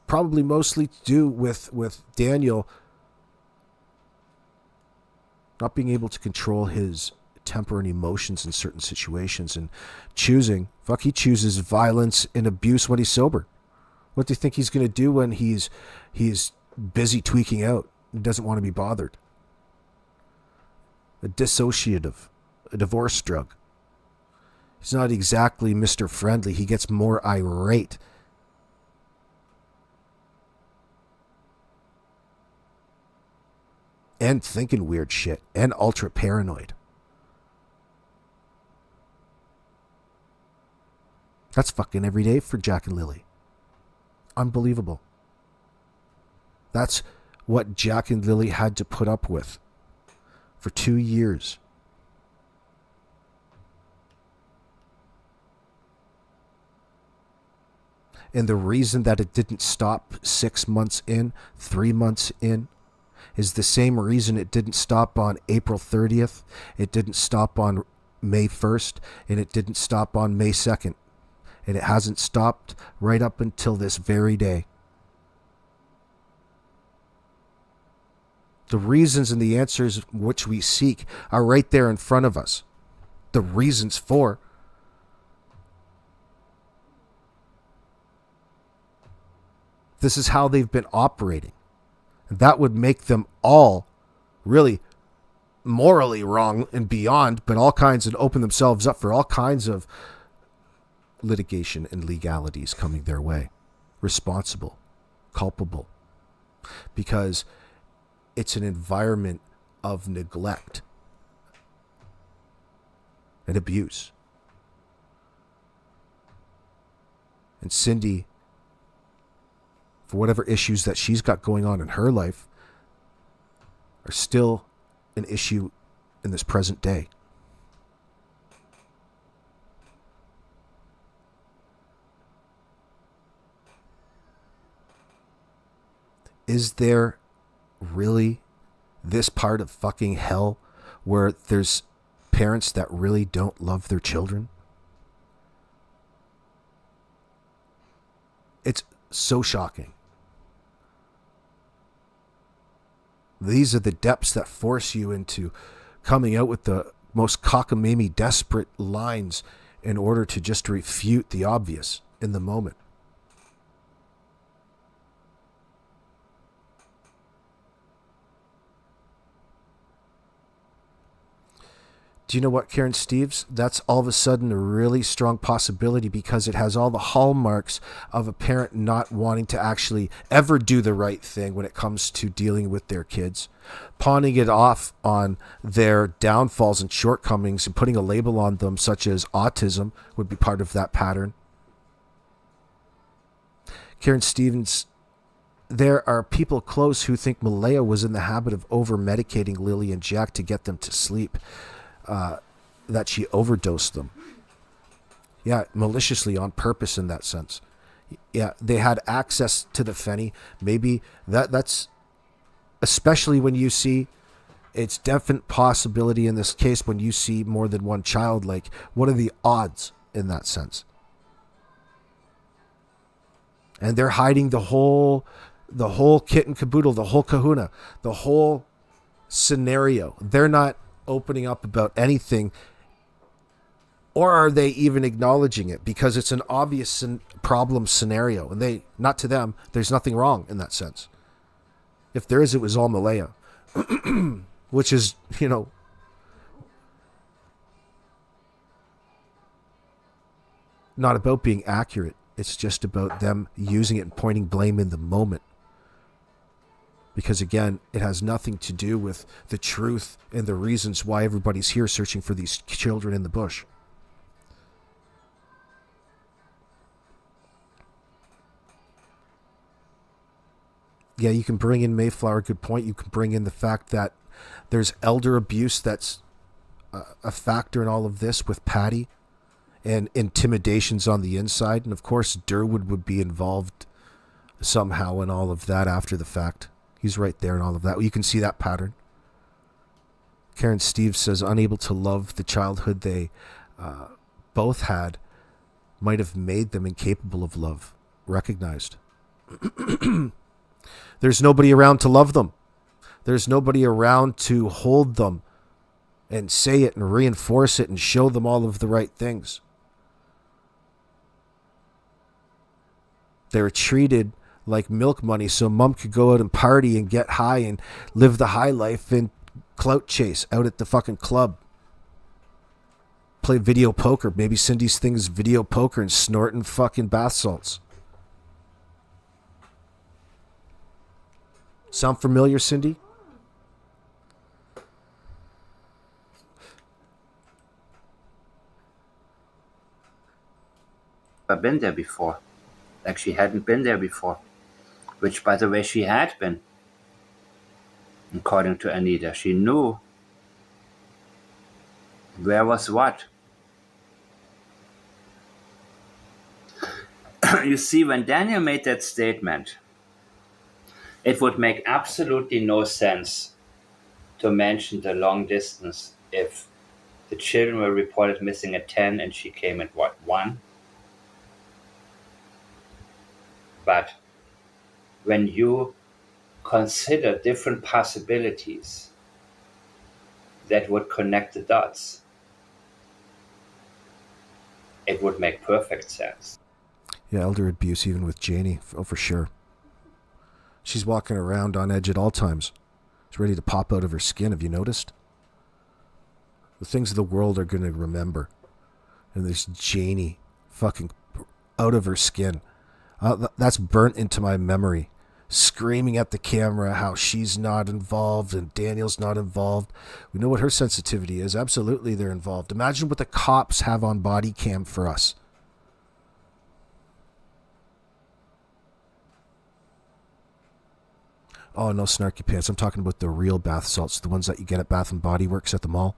probably mostly to do with Daniel not being able to control his temper and emotions in certain situations and choosing, he chooses violence and abuse when he's sober. What do you think he's going to do when he's busy tweaking out and doesn't want to be bothered? A dissociative, a divorce drug. He's not exactly Mr. Friendly. He gets more irate. And thinking weird shit. And ultra paranoid. That's fucking every day for Jack and Lily. Unbelievable. That's what Jack and Lily had to put up with for 2 years. And the reason that it didn't stop 6 months in, 3 months in, is the same reason it didn't stop on April 30th, it didn't stop on May 1st, and it didn't stop on May 2nd. And it hasn't stopped right up until this very day. The reasons and the answers which we seek are right there in front of us. The reasons for. This is how they've been operating. That would make them all really morally wrong and beyond, but all kinds, and open themselves up for all kinds of litigation and legalities coming their way. Responsible, culpable, because it's an environment of neglect and abuse. And Cindy for whatever issues that she's got going on in her life are still an issue in this present day. Is there really this part of fucking hell where there's parents that really don't love their children? It's so shocking. These are the depths that force you into coming out with the most cockamamie, desperate lines in order to just refute the obvious in the moment. Do you know what, Karen Steves? That's all of a sudden a really strong possibility because it has all the hallmarks of a parent not wanting to actually ever do the right thing when it comes to dealing with their kids. Pawning it off on their downfalls and shortcomings and putting a label on them such as autism would be part of that pattern. Karen Stevens, there are people close who think Malaya was in the habit of over-medicating Lily and Jack to get them to sleep. That she overdosed them. Yeah, maliciously, on purpose in that sense. Yeah, they had access to the Fenny. Maybe that's, especially when you see, it's definite possibility in this case when you see more than one child, like, what are the odds in that sense? And they're hiding the whole kit and caboodle, the whole kahuna, the whole scenario. They're not opening up about anything, or are they even acknowledging it? Because it's an obvious problem scenario, and they, not to them, there's nothing wrong in that sense. If there is, it was all Malaya. Which is, you know, not about being accurate. It's just about them using it and pointing blame in the moment. Because again, it has nothing to do with the truth and the reasons why everybody's here searching for these children in the bush. Yeah, you can bring in Mayflower, good point. You can bring in the fact that there's elder abuse that's a factor in all of this with Patty, and intimidations on the inside. And of course, Durwood would be involved somehow in all of that after the fact. He's right there in all of that. You can see that pattern. Karen Steve says, unable to love the childhood they both had might have made them incapable of love. Recognized. There's nobody around to love them. There's nobody around to hold them and say it and reinforce it and show them all of the right things. They're treated like milk money so mom could go out and party and get high and live the high life and clout chase out at the fucking club. Play video poker. Maybe Cindy's thing is video poker and snorting fucking bath salts. Sound familiar, Cindy? I've been there before. Like she hadn't been there before. Which, by the way, she had been. According to Anita. She knew where was what. You see, when Daniel made that statement, it would make absolutely no sense to mention the long distance if the children were reported missing at 10 and she came at what, 1? But when you consider different possibilities that would connect the dots, it would make perfect sense. Yeah, elder abuse even with Janie. Oh, for sure. She's walking around on edge at all times. She's ready to pop out of her skin. Have you noticed? The things of the world are going to remember. And there's Janie fucking out of her skin. That's burnt into my memory. Screaming at the camera how she's not involved and Daniel's not involved. We know what her sensitivity is. Absolutely they're involved. Imagine what the cops have on body cam for us. Oh, no snarky pants. I'm talking about the real bath salts, the ones that you get at Bath and Body Works at the mall.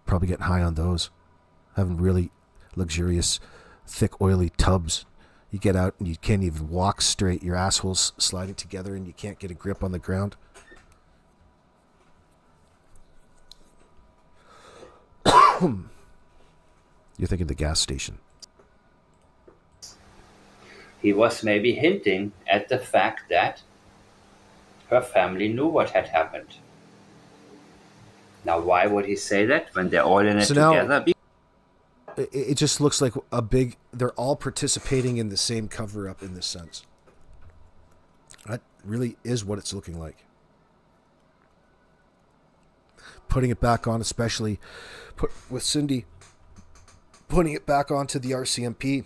Probably getting high on those. Having really luxurious, thick, oily tubs. You get out and you can't even walk straight. Your asshole's sliding together and you can't get a grip on the ground. You're thinking the gas station. He was maybe hinting at the fact that her family knew what had happened. Now, why would he say that when they're all in it together? It just looks like they're all participating in the same cover-up in this sense. That really is what it's looking like. Putting it back on, especially with Cindy, putting it back onto the RCMP.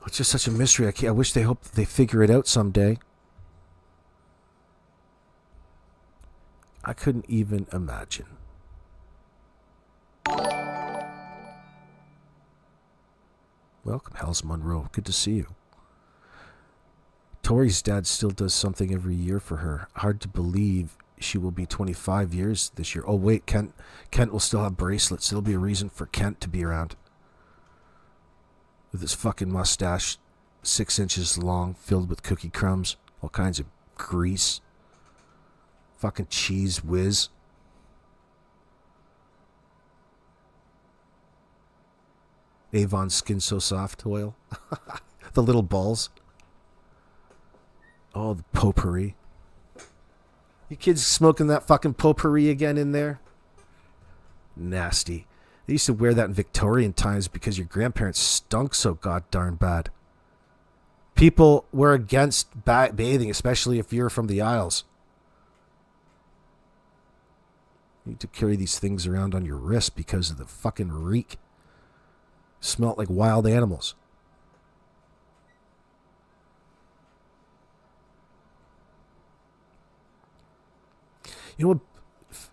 It's just such a mystery. I wish they hope they figure it out someday. I couldn't even imagine. Welcome, Hals Monroe. Good to see you. Tori's dad still does something every year for her. Hard to believe she will be 25 years this year. Oh, wait, Kent will still have bracelets. It'll be a reason for Kent to be around. With his fucking mustache, 6 inches long, filled with cookie crumbs, all kinds of grease. Fucking cheese whiz. Avon Skin So Soft oil. The little balls. Oh, the potpourri. You kids smoking that fucking potpourri again in there? Nasty. They used to wear that in Victorian times because your grandparents stunk so god-darn bad. People were against bathing, especially if you're from the Isles. You need to carry these things around on your wrist because of the fucking reek. Smelled like wild animals. You know what?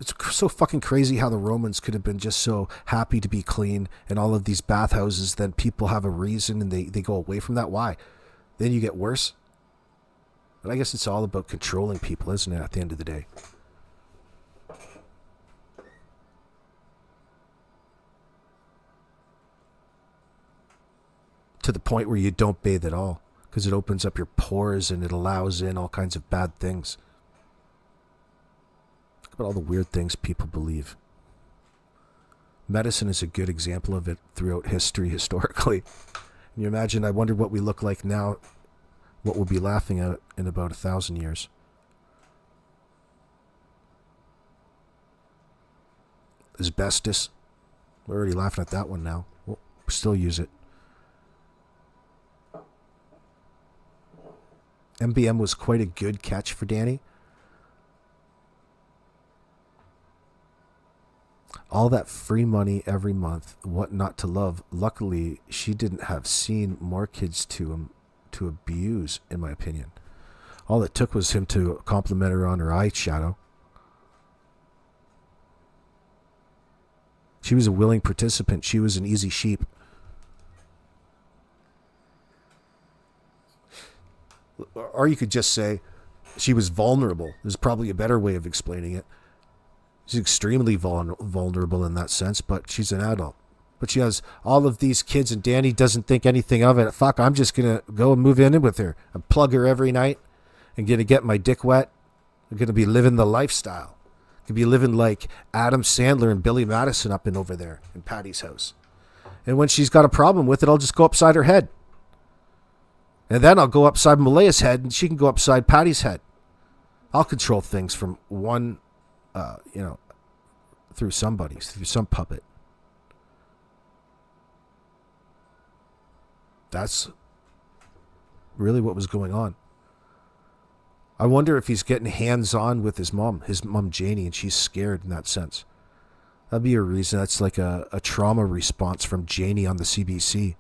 It's so fucking crazy how the Romans could have been just so happy to be clean and all of these bathhouses, then people have a reason and they go away from that. Why? Then you get worse. But I guess it's all about controlling people, isn't it, at the end of the day? To the point where you don't bathe at all because it opens up your pores and it allows in all kinds of bad things. Look at all the weird things people believe. Medicine is a good example of it throughout history, historically. And you imagine, I wonder what we look like now, what we'll be laughing at in about 1,000 years. Asbestos. We're already laughing at that one now. We'll still use it. MBM was quite a good catch for Danny. All that free money every month, what not to love. Luckily, she didn't have seen more kids to abuse, in my opinion. All it took was him to compliment her on her eyeshadow. She was a willing participant. She was an easy sheep. Or you could just say she was vulnerable. There's probably a better way of explaining it. She's extremely vulnerable in that sense, but she's an adult. But she has all of these kids, and Danny doesn't think anything of it. Fuck, I'm just going to go and move in with her and plug her every night and going to get my dick wet. I'm going to be living the lifestyle. Could be living like Adam Sandler and Billy Madison up and over there in Patty's house. And when she's got a problem with it, I'll just go upside her head. And then I'll go upside Malaya's head, and she can go upside Patty's head. I'll control things from one, through through some puppet. That's really what was going on. I wonder if he's getting hands-on with his mom Janie, and she's scared in that sense. That'd be a reason. That's like a trauma response from Janie on the CBC.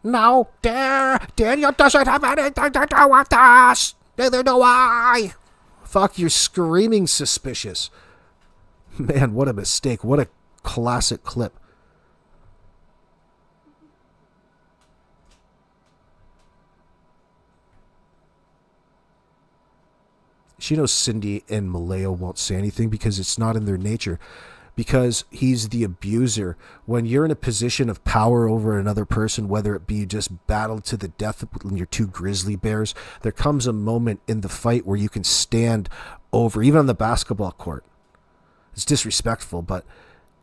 No, Daniel doesn't have anything to do with this. Neither do I. Fuck, you're screaming suspicious. Man, what a mistake. What a classic clip. She knows Cindy and Malaya won't say anything because it's not in their nature. Because he's the abuser. When you're in a position of power over another person, whether it be you just battled to the death when you're two grizzly bears, there comes a moment in the fight where you can stand over, even on the basketball court. It's disrespectful, but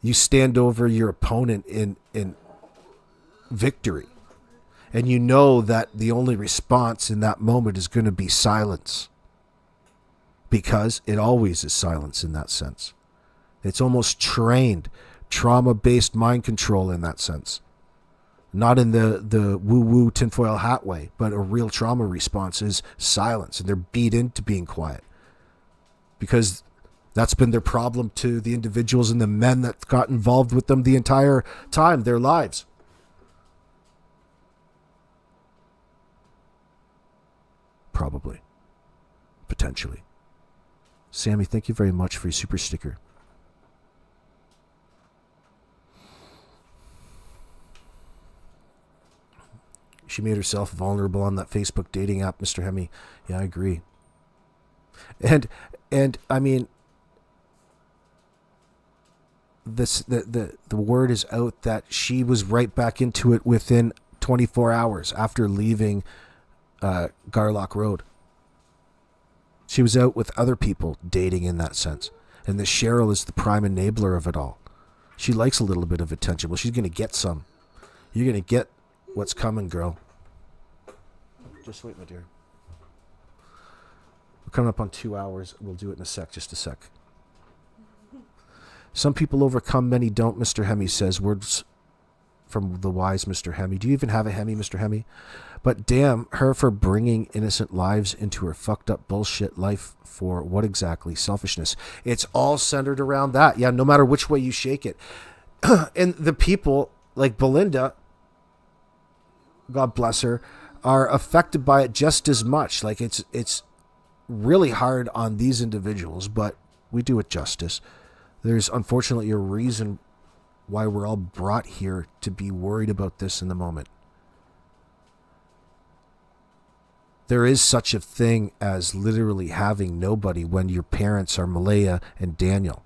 you stand over your opponent in victory. And you know that the only response in that moment is going to be silence. Because it always is silence in that sense. It's almost trained, trauma-based mind control in that sense. Not in the woo-woo tinfoil hat way, but a real trauma response is silence, and they're beat into being quiet. Because that's been their problem to the individuals and the men that got involved with them the entire time, their lives. Probably. Potentially. Sammy, thank you very much for your super sticker. She made herself vulnerable on that Facebook dating app, Mr. Hemi. Yeah, I agree. And I mean, the word is out that she was right back into it within 24 hours after leaving Garlock Road. She was out with other people dating in that sense. And the Cheryl is the prime enabler of it all. She likes a little bit of attention. Well, she's going to get some. You're going to get what's coming, girl. Just wait, my dear. We're coming up on 2 hours. We'll do it in a sec. Just a sec. Some people overcome, many don't, Mr. Hemi says. Words from the wise Mr. Hemi. Do you even have a Hemi, Mr. Hemi? But damn her for bringing innocent lives into her fucked up bullshit life for what exactly? Selfishness. It's all centered around that. Yeah, no matter which way you shake it. And the people like Belinda, God bless her, are affected by it just as much. Like it's really hard on these individuals, but we do it justice. There's unfortunately a reason why we're all brought here to be worried about this in the moment. There is such a thing as literally having nobody when your parents are Malaya and Daniel.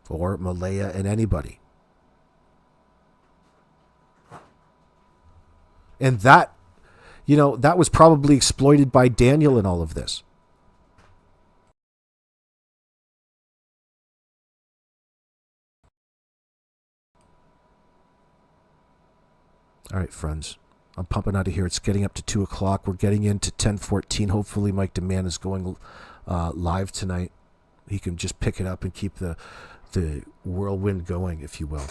Or Malaya and anybody. And that, you know, that was probably exploited by Daniel in all of this. All right, friends. I'm pumping out of here. It's getting up to 2 o'clock. We're getting into 10:14. Hopefully Mike DeMann is going live tonight. He can just pick it up and keep the whirlwind going, if you will.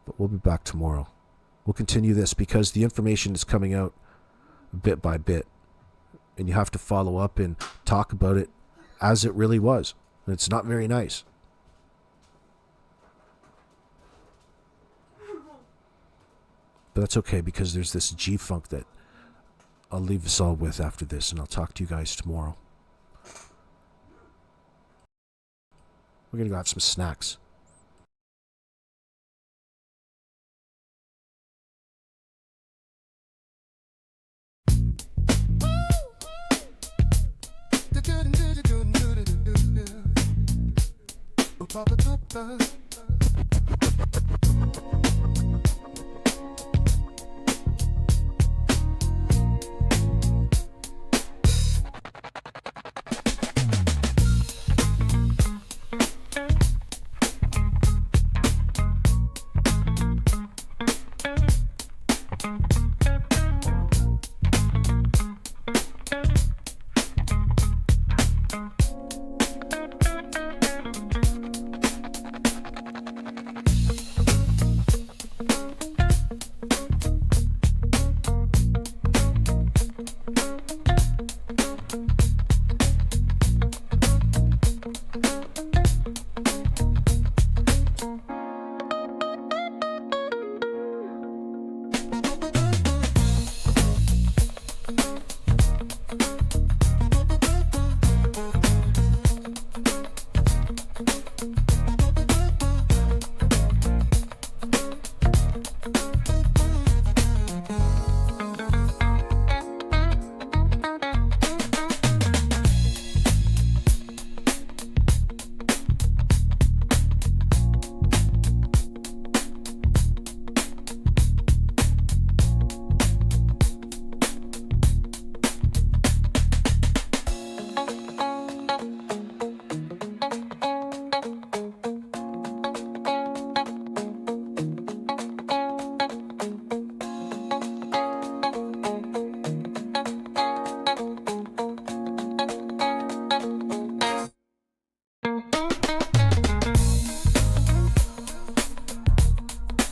But we'll be back tomorrow. We'll continue this because the information is coming out bit by bit. And you have to follow up and talk about it as it really was. And it's not very nice. But that's okay because there's this G-Funk that I'll leave us all with after this, and I'll talk to you guys tomorrow. We're going to go have some snacks.